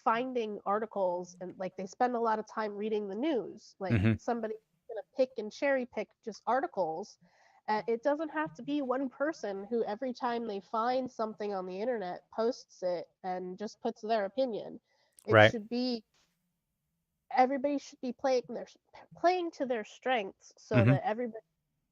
finding articles, and like they spend a lot of time reading the news, like Mm-hmm. somebody gonna pick and cherry pick just articles. It doesn't have to be one person who every time they find something on the internet posts it and just puts their opinion. It Right. should be, everybody should be playing to their strengths, so Mm-hmm. that everybody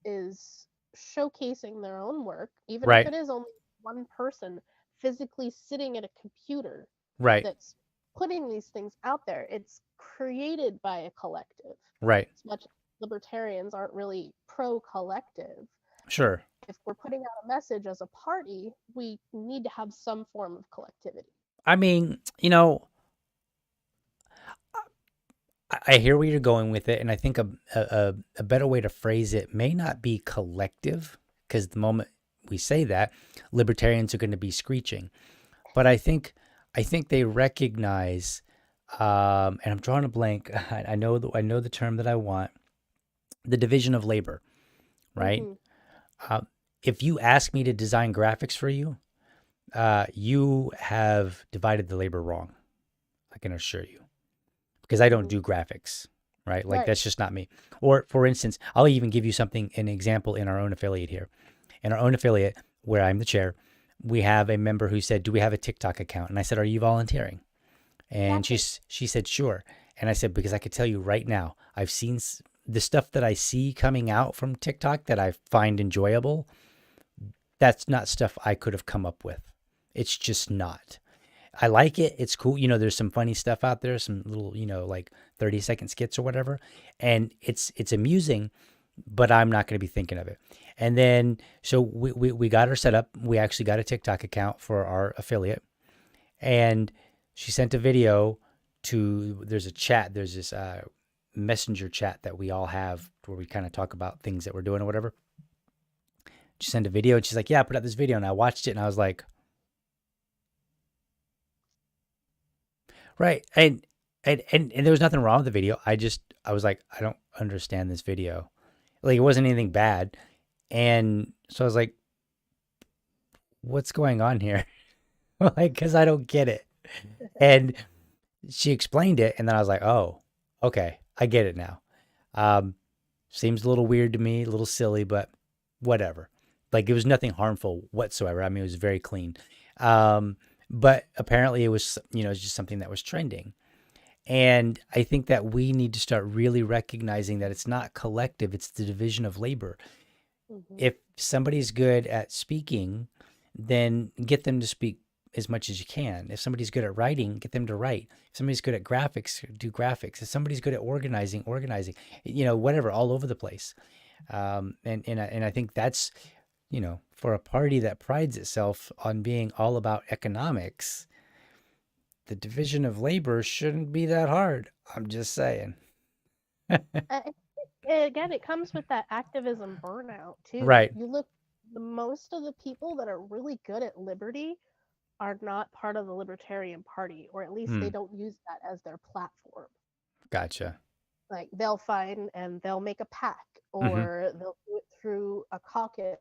is showcasing their own work, even if Right. it is only one person physically sitting at a computer Right. that's putting these things out there. It's created by a collective. Right. As much as libertarians aren't really pro collective, Sure. if we're putting out a message as a party, we need to have some form of collectivity. I mean, I hear where you're going with it, and I think a better way to phrase it may not be collective, because the moment we say that, libertarians are going to be screeching. But I think they recognize, and I'm drawing a blank. I know the term that I want, the division of labor, right? Mm-hmm. If you ask me to design graphics for you, you have divided the labor wrong. I can assure you. Because I don't Mm-hmm. do graphics, right? Like Right. that's just not me. Or for instance, I'll even give you an example in our own affiliate here. In our own affiliate, where I'm the chair, we have a member who said, "Do we have a TikTok account?" And I said, "Are you volunteering?" And Exactly. she said, "Sure." And I said, "Because I could tell you right now, I've seen the stuff that I see coming out from TikTok that I find enjoyable. That's not stuff I could have come up with. It's just not. I like it. It's cool. There's some funny stuff out there, some little, like 30-second skits or whatever. And it's amusing, but I'm not going to be thinking of it." And then, so we got her set up. We actually got a TikTok account for our affiliate. And she sent a video there's a chat, there's this messenger chat that we all have where we kind of talk about things that we're doing or whatever. She sent a video and she's like, "Yeah, I put out this video." And I watched it and I was like, right. And there was nothing wrong with the video. I was like, I don't understand this video. Like, it wasn't anything bad. And so I was like, what's going on here? Like, because I don't get it. And she explained it. And then I was like, oh, okay, I get it now. Um, Seems a little weird to me, a little silly, but whatever. Like, it was nothing harmful whatsoever. I mean, it was very clean. Um, but apparently it was, it's just something that was trending. And I think that we need to start really recognizing that it's not collective, it's the division of labor. Mm-hmm. If somebody's good at speaking, then get them to speak as much as you can. If somebody's good at writing, get them to write. If somebody's good at graphics, do graphics. If somebody's good at organizing, whatever, all over the place. And I think that's, for a party that prides itself on being all about economics, the division of labor shouldn't be that hard. I'm just saying. Again, it comes with that activism burnout too. Right. You look, the most of the people that are really good at liberty are not part of the Libertarian Party, or at least they Hmm. don't use that as their platform. Gotcha. Like they'll find and they'll make a PAC, Mm-hmm. or they'll do it through a caucus,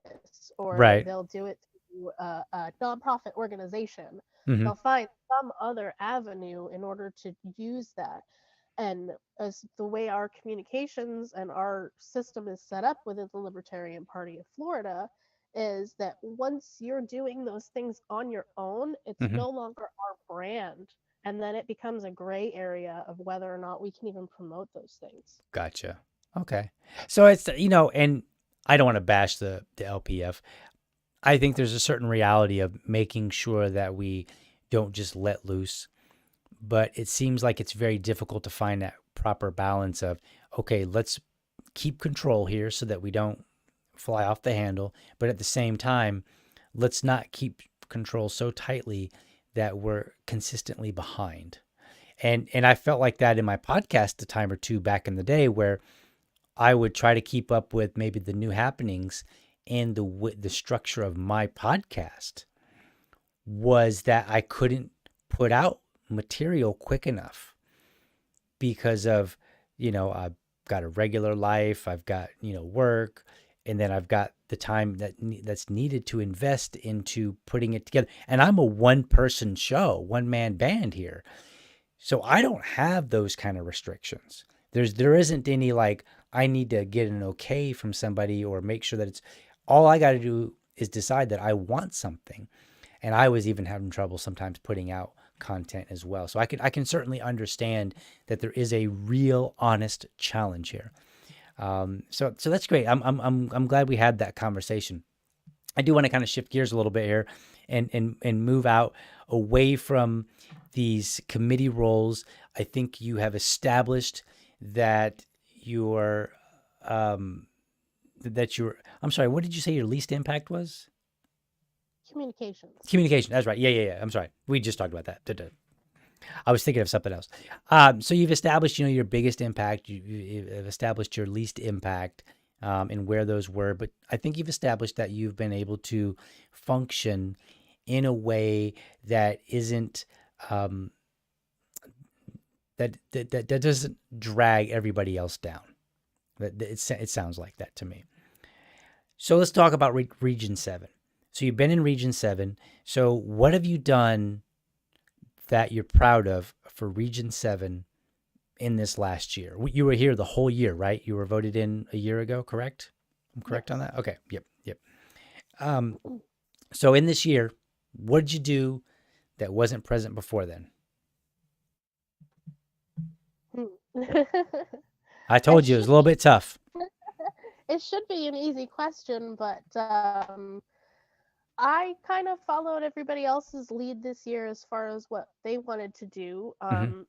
or Right. they'll do it through a nonprofit organization. Mm-hmm. They'll find some other avenue in order to use that. And as the way our communications and our system is set up within the Libertarian Party of Florida, is that once you're doing those things on your own, it's Mm-hmm. no longer our brand. And then it becomes a gray area of whether or not we can even promote those things. Gotcha. Okay. So it's, and I don't want to bash the LPF. I think there's a certain reality of making sure that we don't just let loose, but it seems like it's very difficult to find that proper balance of, okay, let's keep control here so that we don't fly off the handle, but at the same time, let's not keep control so tightly that we're consistently behind. And I felt like that in my podcast a time or two back in the day, where I would try to keep up with maybe the new happenings, and the structure of my podcast was that I couldn't put out material quick enough because of, I've got a regular life, I've got, work, and then I've got the time that's needed to invest into putting it together. And I'm a one person show, one man band here. So I don't have those kind of restrictions. There isn't any like, I need to get an okay from somebody or make sure that it's, all I got to do is decide that I want something. And I was even having trouble sometimes putting out content as well. So I can certainly understand that there is a real honest challenge here. So that's great. I'm glad we had that conversation. I do want to kind of shift gears a little bit here and move out away from these committee roles. I think you have established that you're that you're, I'm sorry, what did you say your least impact was? Communications. Communication. That's right. Yeah. I'm sorry. We just talked about that. Duh. I was thinking of something else. So you've established, your biggest impact. You've established your least impact, and where those were. But I think you've established that you've been able to function in a way that isn't, um, that doesn't drag everybody else down. It sounds like that to me. So let's talk about Region 7. So you've been in Region 7. So what have you done that you're proud of for Region 7 in this last year? You were here the whole year, right? You were voted in a year ago, correct? I'm correct on Yes. that? Okay. Yep. So in this year, what did you do that wasn't present before then? I it told you it was a should little bit tough. it should be an easy question, but I kind of followed everybody else's lead this year as far as what they wanted to do. Mm-hmm.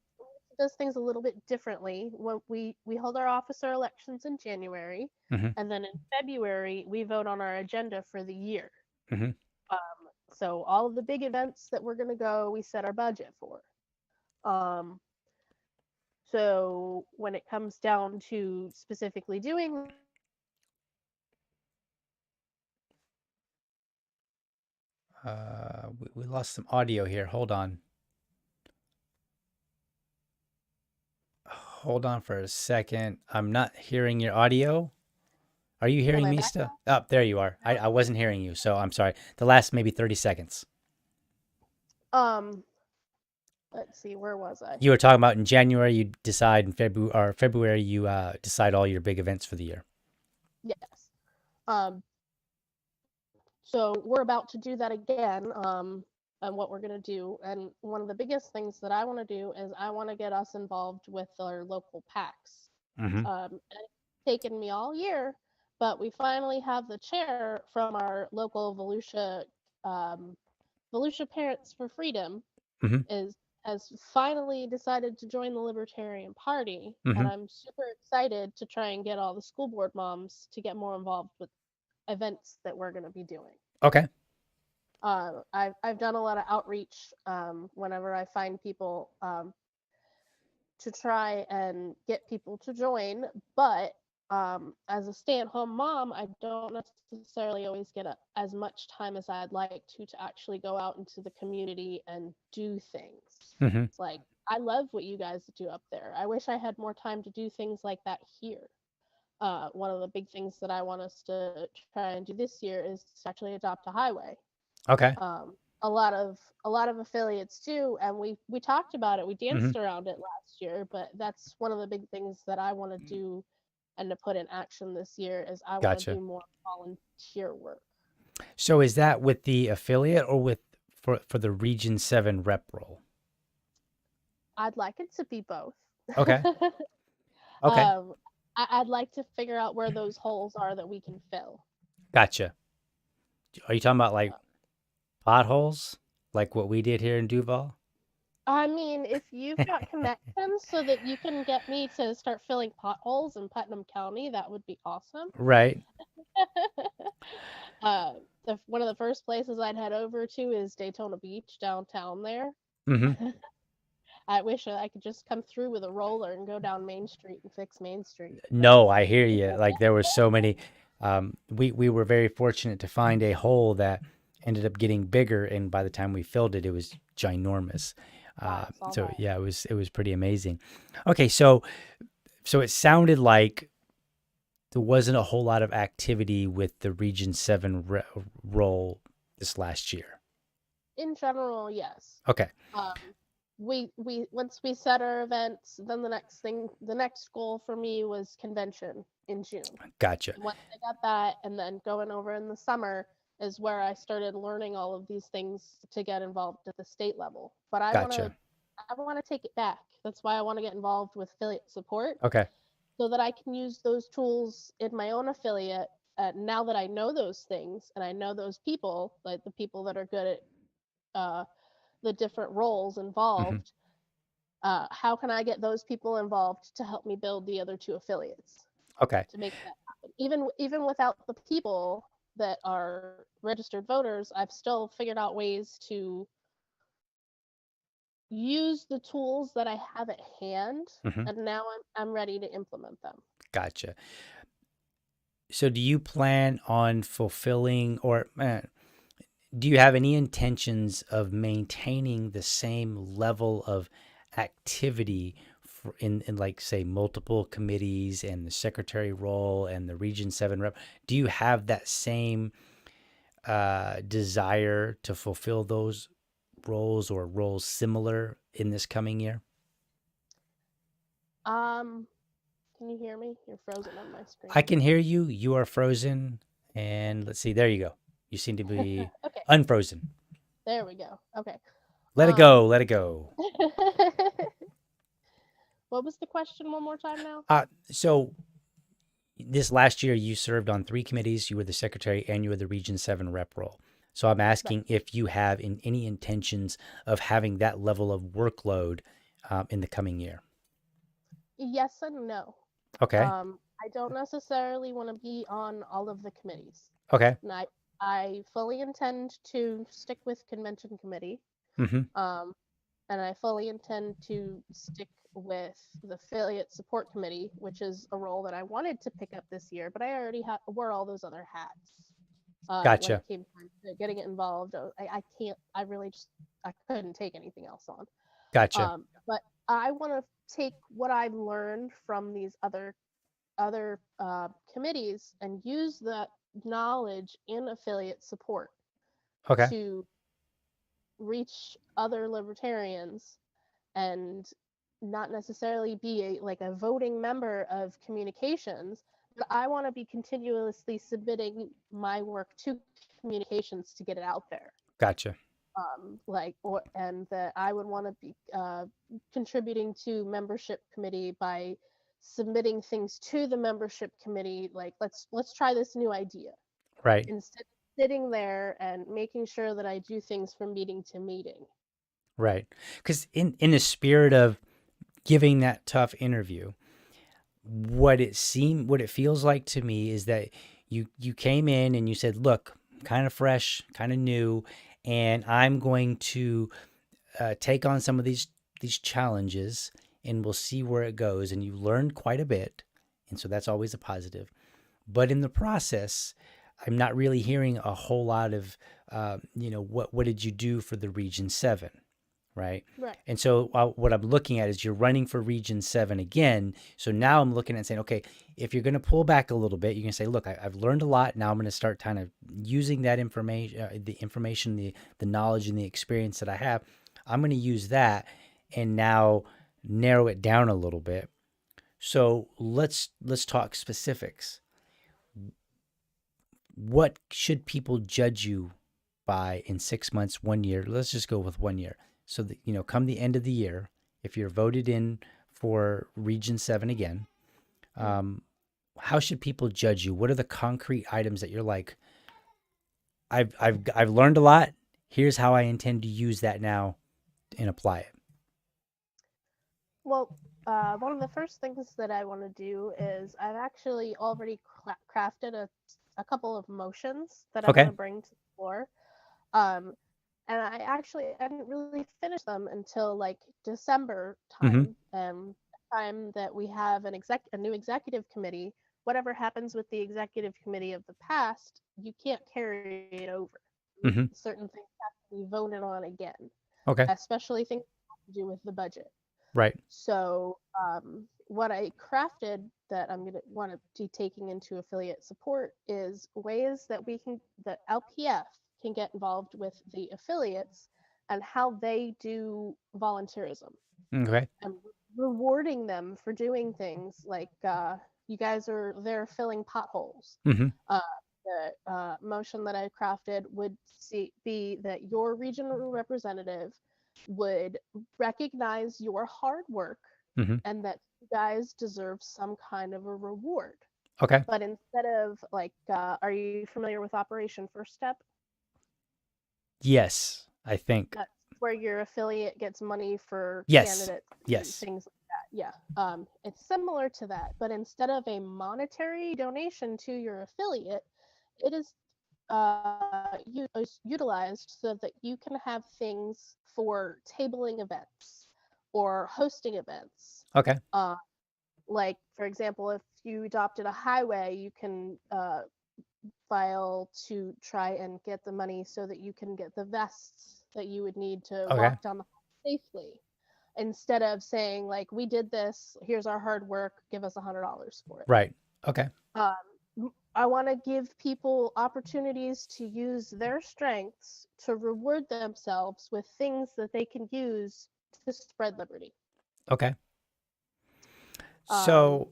Does things a little bit differently. When we hold our officer elections in January, Mm-hmm. and then in February we vote on our agenda for the year. Mm-hmm. So all of the big events that we're going to go, we set our budget for. Um, so when it comes down to specifically doing, We lost some audio here. Hold on. Hold on for a second. I'm not hearing your audio. Are you am hearing I me back still? Oh, there you are. I wasn't hearing you, so I'm sorry. The last maybe 30 seconds. now? Let's see, where was I? You were talking about in January you decide, in February you decide all your big events for the year. Yes. Um, so we're about to do that again. And what we're going to do. And one of the biggest things that I want to do is I want to get us involved with our local PACs. Mm-hmm. It's taken me all year, but we finally have the chair from our local Volusia Parents for Freedom Mm-hmm. is has finally decided to join the Libertarian Party, Mm-hmm. and I'm super excited to try and get all the school board moms to get more involved with events that we're going to be doing. Okay. I've done a lot of outreach whenever I find people to try and get people to join, but as a stay-at-home mom, I don't necessarily always get as much time as I'd like to actually go out into the community and do things. Mm-hmm. It's like I love what you guys do up there. I wish I had more time to do things like that here. One of the big things that I want us to try and do this year is to actually adopt a highway. Okay. A lot of affiliates do, and we talked about it. We Mm-hmm. danced around it last year, but that's one of the big things that I want to do and to put in action this year is I want to Gotcha. do more volunteer work. So is that with the affiliate or with for the Region 7 rep role? I'd like it to be both. Okay. Okay. um, I'd like to figure out where those holes are that we can fill. Gotcha. Are you talking about like potholes, like what we did here in Duval? I mean, if you've got connections so that you can get me to start filling potholes in Putnam County, that would be awesome. Right. uh, one of the first places I'd head over to is Daytona Beach downtown there. Mm-hmm. I wish I could just come through with a roller and go down Main Street and fix Main Street. But No, I hear you. Like there were so many. We were very fortunate to find a hole that ended up getting bigger, and by the time we filled it, it was ginormous. I saw So that. yeah, it was pretty amazing. Okay, so it sounded like there wasn't a whole lot of activity with the Region 7 role this last year. In general, yes. Okay, Um, we once we set our events, then the next goal for me was convention in June. gotcha, And once I got that, and then going over in the summer is where I started learning all of these things to get involved at the state level. But gotcha. I want to take it back. That's why I want to get involved with affiliate support Okay, so that I can use those tools in my own affiliate. Now that I know those things and I know those people, like the people that are good at the different roles hmm, involved, how can I get those people involved to help me build the other two affiliates okay. to make that even without the people that are registered voters, I've still figured out ways to use the tools that I have at hand, Hmm. and now I'm ready to implement them. Gotcha. So do you plan on fulfilling, or do you have any intentions of maintaining the same level of activity in like, say, multiple committees and the secretary role and the Region 7 rep? Do you have that same desire to fulfill those roles or roles similar in this coming year? Um, can you hear me? You're frozen on my I screen. can hear you. You are frozen. And let's see. There you go. You seem to be Okay, unfrozen. there we go. Okay. Let it Um, go. Let it go. what was the question one more time now? So this last year, you served on 3 committees. You were the secretary and you were the Region 7 rep role. So I'm Right. asking if you have any intentions of having that level of workload in the coming year. Yes and no. Okay. I don't necessarily want to be on all of the committees. Okay. And I fully intend to stick with convention committee. Mm-hmm. Um, and I fully intend to stick with the affiliate support committee, which is a role that I wanted to pick up this year, but I already wore all those other hats. When Gotcha. it came time to getting it involved, I can't. I really just I couldn't take anything else on. Gotcha. But I want to take what I've learned from these other committees and use that knowledge in affiliate support Okay. to reach other libertarians and not necessarily be a voting member of communications, but I want to be continuously submitting my work to communications to get it out there. Gotcha. And that I would want to be contributing to membership committee by submitting things to the membership committee, like let's try this new idea, Right. instead of sitting there and making sure that I do things from meeting to meeting. Right. Because in the spirit of giving that tough interview, what it feels like to me is that you came in and you said, "Look, I'm kind of fresh, kind of new, and I'm going to take on some of these challenges, and we'll see where it goes." And you learned quite a bit, and so that's always a positive. But in the process, I'm not really hearing a whole lot of, what did you do for the Region 7, right? Right. And so what I'm looking at is you're running for Region 7 again. So now I'm looking at saying, okay, if you're going to pull back a little bit, you can say, look, I've learned a lot. Now I'm going to start kind of using that information, the knowledge and the experience that I have. I'm going to use that and now narrow it down a little bit. So let's talk specifics. What should people judge you by in 6 months, 1 year? Let's just go with 1 year. So that, come the end of the year, if you're voted in for Region 7 again, um, how should people judge you? What are the concrete items that you're like, I've learned a lot. Here's how I intend to use that now and apply it. Well, one of the first things that I want to do is I've actually already crafted a couple of motions that I want Okay. to bring to the floor. Um, and I didn't really finish them until like December Mm-hmm. time that we have a new executive committee. Whatever happens with the executive committee of the past, you can't carry it over. Mm-hmm. Certain things have to be voted on again, Okay. especially things that have to do with the budget. Right. So, what I crafted that I'm going to want to be taking into affiliate support is ways that LPF can get involved with the affiliates and how they do volunteerism, Okay. and rewarding them for doing things like you guys are there filling potholes. Mm-hmm. Uh, the motion that I crafted would be that your regional representative would recognize your hard work Mm-hmm. and that you guys deserve some kind of a reward. Okay. But instead of are you familiar with Operation First Step? Yes, I think. That's where your affiliate gets money for Yes. candidates and Yes. things like that. yeah. It's similar to that, but instead of a monetary donation to your affiliate, it is utilized so that you can have things for tabling events or hosting events. Okay. Like, for example, if you adopted a highway, you can file to try and get the money so that you can get the vests that you would need to Okay. walk down the highway safely. Instead of saying, like, we did this, here's our hard work, give us $100 for it. Right. Okay. I want to give people opportunities to use their strengths to reward themselves with things that they can use to spread liberty. Okay. Um,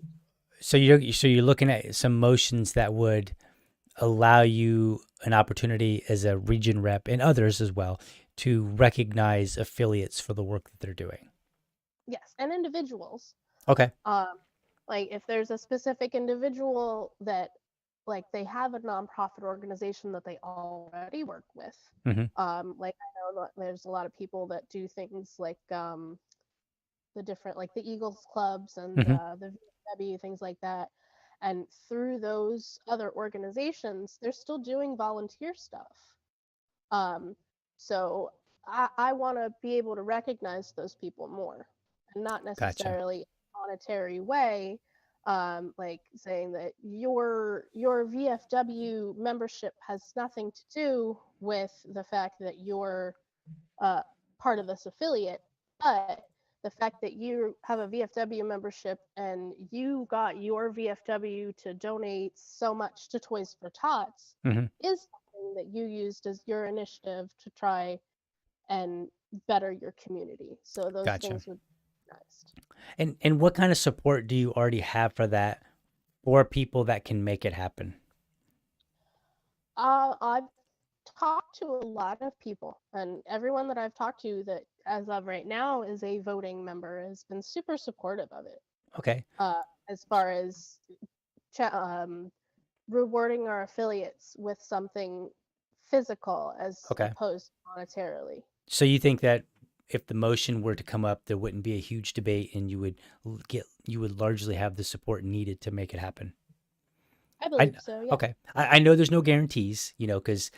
So you're looking at some motions that would allow you an opportunity as a region rep and others as well to recognize affiliates for the work that they're doing. yes, and individuals. Okay. Um, like if there's a specific individual that, like, they have a nonprofit organization that they already work with. Mm-hmm. Like I know that there's a lot of people that do things like the different, like the Eagles clubs and Mm-hmm. the VW, things like that. And through those other organizations, they're still doing volunteer stuff. Um, so I want to be able to recognize those people more, and not Gotcha. necessarily a monetary way, like saying that your VFW membership has nothing to do with the fact that you're uh, part of this affiliate, but the fact that you have a VFW membership and you got your VFW to donate so much to Toys for Tots Mm-hmm. is something that you used as your initiative to try and better your community. So those Gotcha. things would be nice. And what kind of support do you already have for that for people that can make it happen? I've talked to a lot of people, and everyone that I've talked to that, as of right now, is a voting member has been super supportive of it. Okay. As far as rewarding our affiliates with something physical as Okay. opposed to monetarily. So you think that if the motion were to come up, there wouldn't be a huge debate, and you would largely have the support needed to make it happen. I I believe so, yeah. Okay. I know there's no guarantees, because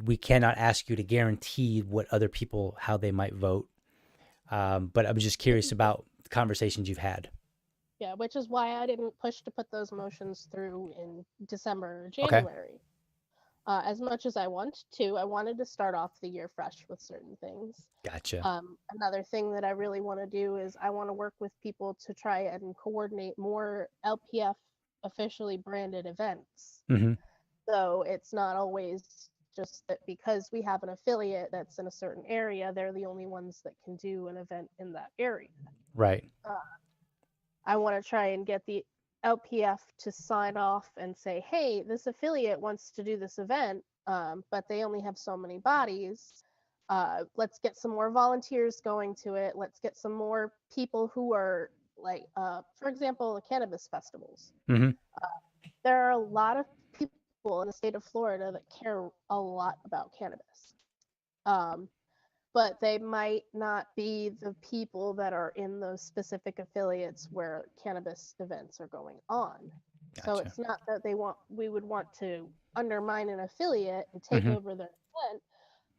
we cannot ask you to guarantee what other people how they might vote. But I'm just curious about the conversations you've had. Yeah, which is why I didn't push to put those motions through in December or Okay. January. As much as I wanted to, I wanted to start off the year fresh with certain things. Gotcha. Another thing that I really want to do is I want to work with people to try and coordinate more LPF officially branded events. Mm-hmm. So it's not always just that because we have an affiliate that's in a certain area, they're the only ones that can do an event in that area. Right. Uh, I want to try and get the LPF to sign off and say, hey, this affiliate wants to do this event, but they only have so many bodies. Let's get some more volunteers going to it. Let's get some more people who are like, for example, the cannabis festivals. Mm-hmm. There are a lot of people in the state of Florida that care a lot about cannabis. Um, but they might not be the people that are in those specific affiliates where cannabis events are going on. So Gotcha. it's not that we would want to undermine an affiliate and take Mm-hmm. over their event,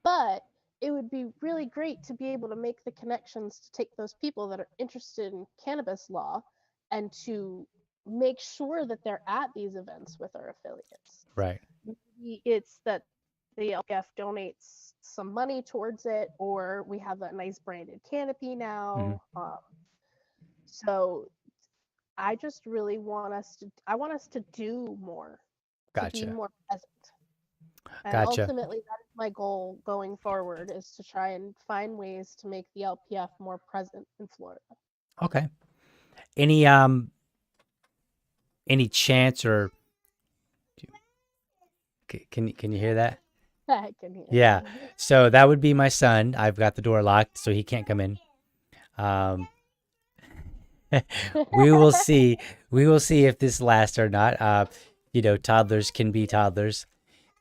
but it would be really great to be able to make the connections to take those people that are interested in cannabis law and to make sure that they're at these events with our affiliates. Right. Maybe it's that the LPF donates some money towards it, or we have that nice branded canopy Mm-hmm. now. So I just really I want us to do more, to be Gotcha. more present. And Gotcha. ultimately, that is my goal going forward, is to try and find ways to make the LPF more present in Florida. Okay. Any chance or can you hear that? I can hear Yeah. you. So that would be my son. I've got the door locked, so he can't come in. Um, we will see. We will see if this lasts or not. Toddlers can be toddlers,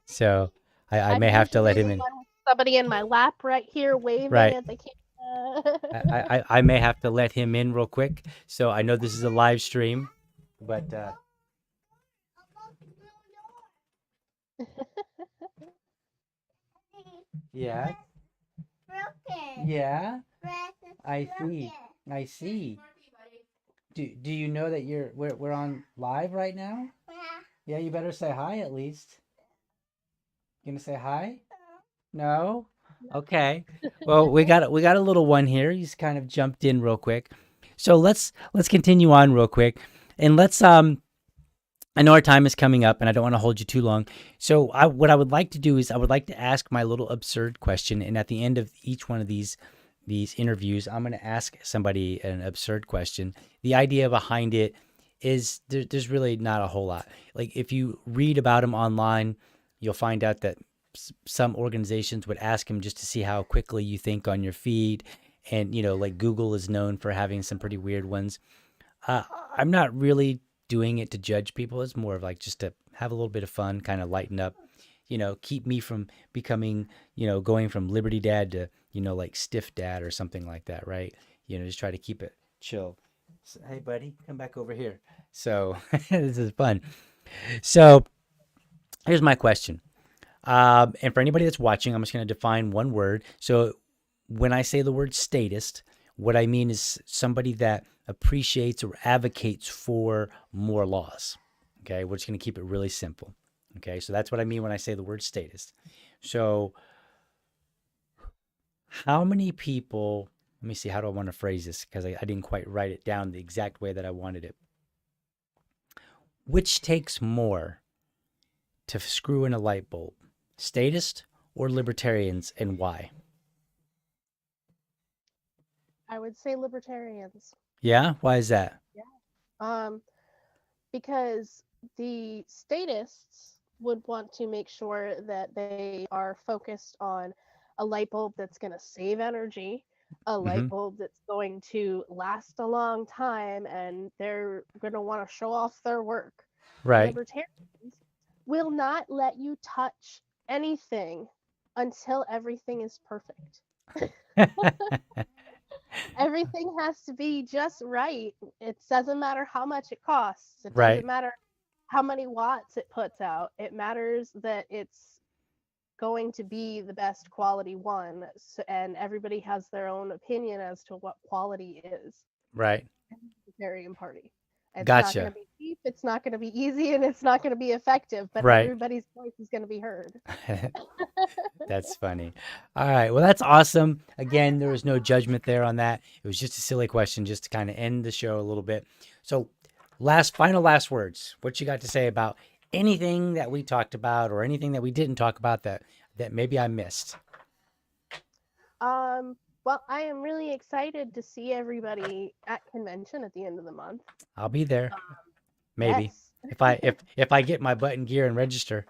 so I I'm may have to usually let the him in. one with somebody in my lap right here waving Right. at the I may have to let him in real quick. So I know this is a live stream, but yeah, yeah, I see, I see. Do you know that we're on live right now? Yeah, you better say hi at least. You gonna say hi? No? Okay. Well, we got a little one here. He's kind of jumped in real quick. So let's continue on real quick. And let's I know our time is coming up and I don't want to hold you too long. So what I would like to do is I would like to ask my little absurd question, and at the end of each one of these interviews, I'm going to ask somebody an absurd question. The idea behind it is there's really not a whole lot. Like if you read about them online, you'll find out that some organizations would ask them just to see how quickly you think on your feed. And, like Google is known for having some pretty weird ones. I'm not really doing it to judge people. It's more of like just to have a little bit of fun, kind of lighten up, keep me from becoming, going from Liberty Dad to, like Stiff Dad or something like that, right? Just try to keep it chill. So, hey, buddy, come back over here. So this is fun. So here's my question. And for anybody that's watching, I'm just going to define one word. So when I say the word statist, what I mean is somebody that appreciates or advocates for more laws. Okay, we're just going to keep it really simple. Okay, so that's what I mean when I say the word statist. So how many people, let me see, how do I want to phrase this? Because I didn't quite write it down the exact way that I wanted it. Which takes more to screw in a light bulb? Statist or libertarians, and why? I would say libertarians. Yeah, why is that? Because the statists would want to make sure that they are focused on a light bulb that's going to save energy, a light bulb that's going to last a long time, and they're going to want to show off their work. Right. Libertarians will not let you touch anything until everything is perfect. Everything has to be just right. It doesn't matter how much it costs. It doesn't matter how many watts it puts out. It matters that it's going to be the best quality one. So, and everybody has their own opinion as to what quality is. Right. Libertarian Party. It's Gotcha. not going to be cheap, it's not going to be easy, and it's not going to be effective, but Right. everybody's voice is going to be heard. That's funny. All right. Well, that's awesome. Again, there was no judgment there on that. It was just a silly question just to kind of end the show a little bit. So final last words. What you got to say about anything that we talked about or anything that we didn't talk about that maybe I missed? Well, I am really excited to see everybody at convention at the end of the month. I'll be there. Maybe. Yes. if I get my butt in gear and register.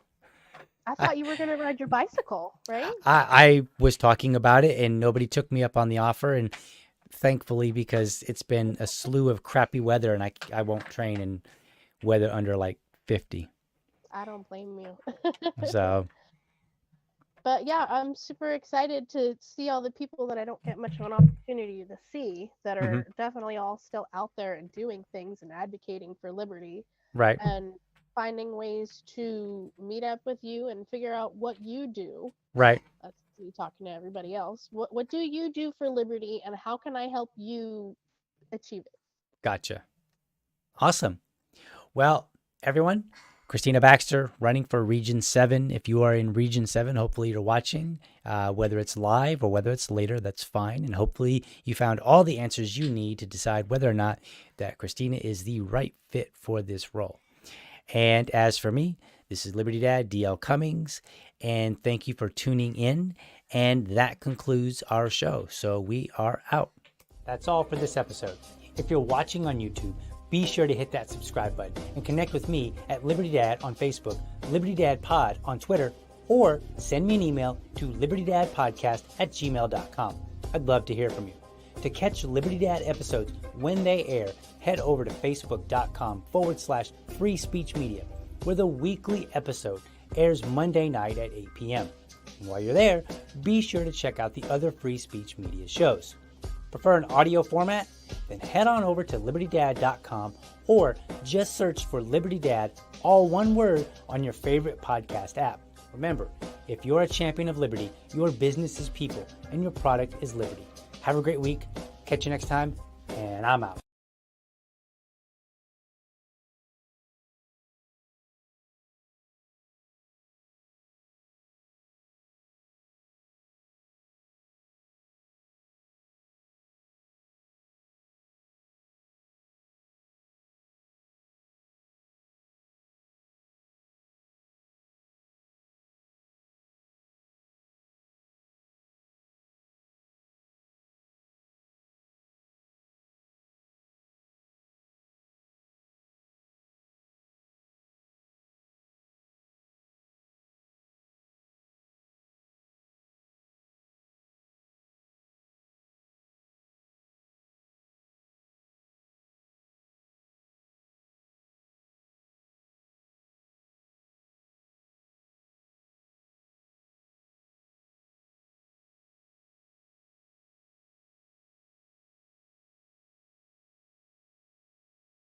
I thought you were going to ride your bicycle, right? I was talking about it and nobody took me up on the offer, and thankfully, because it's been a slew of crappy weather and I won't train in weather under like 50. I don't blame you. So, but yeah, I'm super excited to see all the people that I don't get much of an opportunity to see that are definitely all still out there and doing things and advocating for liberty. right. And finding ways to meet up with you and figure out what you do. Right. That's me talking to everybody else. What do you do for liberty, and how can I help you achieve it? Gotcha. Awesome. Well, everyone, Krystina Baxter running for Region 7. If you are in Region 7, hopefully you're watching, whether it's live or whether it's later, that's fine. And hopefully you found all the answers you need to decide whether or not that Krystina is the right fit for this role. And as for me, this is Liberty Dad, DL Cummings, and thank you for tuning in. And that concludes our show. So we are out. That's all for this episode. If you're watching on YouTube, be sure to hit that subscribe button and connect with me at LibertyDad on Facebook, LibertyDad Pod on Twitter, or send me an email to libertydadpodcast@gmail.com. I'd love to hear from you. To catch Liberty Dad episodes when they air, head over to facebook.com/free speech media, where the weekly episode airs Monday night at 8 p.m. And while you're there, be sure to check out the other free speech media shows. Prefer an audio format? Then head on over to LibertyDad.com or just search for LibertyDad, all one word, on your favorite podcast app. Remember, if you're a champion of liberty, your business is people and your product is liberty. Have a great week. Catch you next time, and I'm out.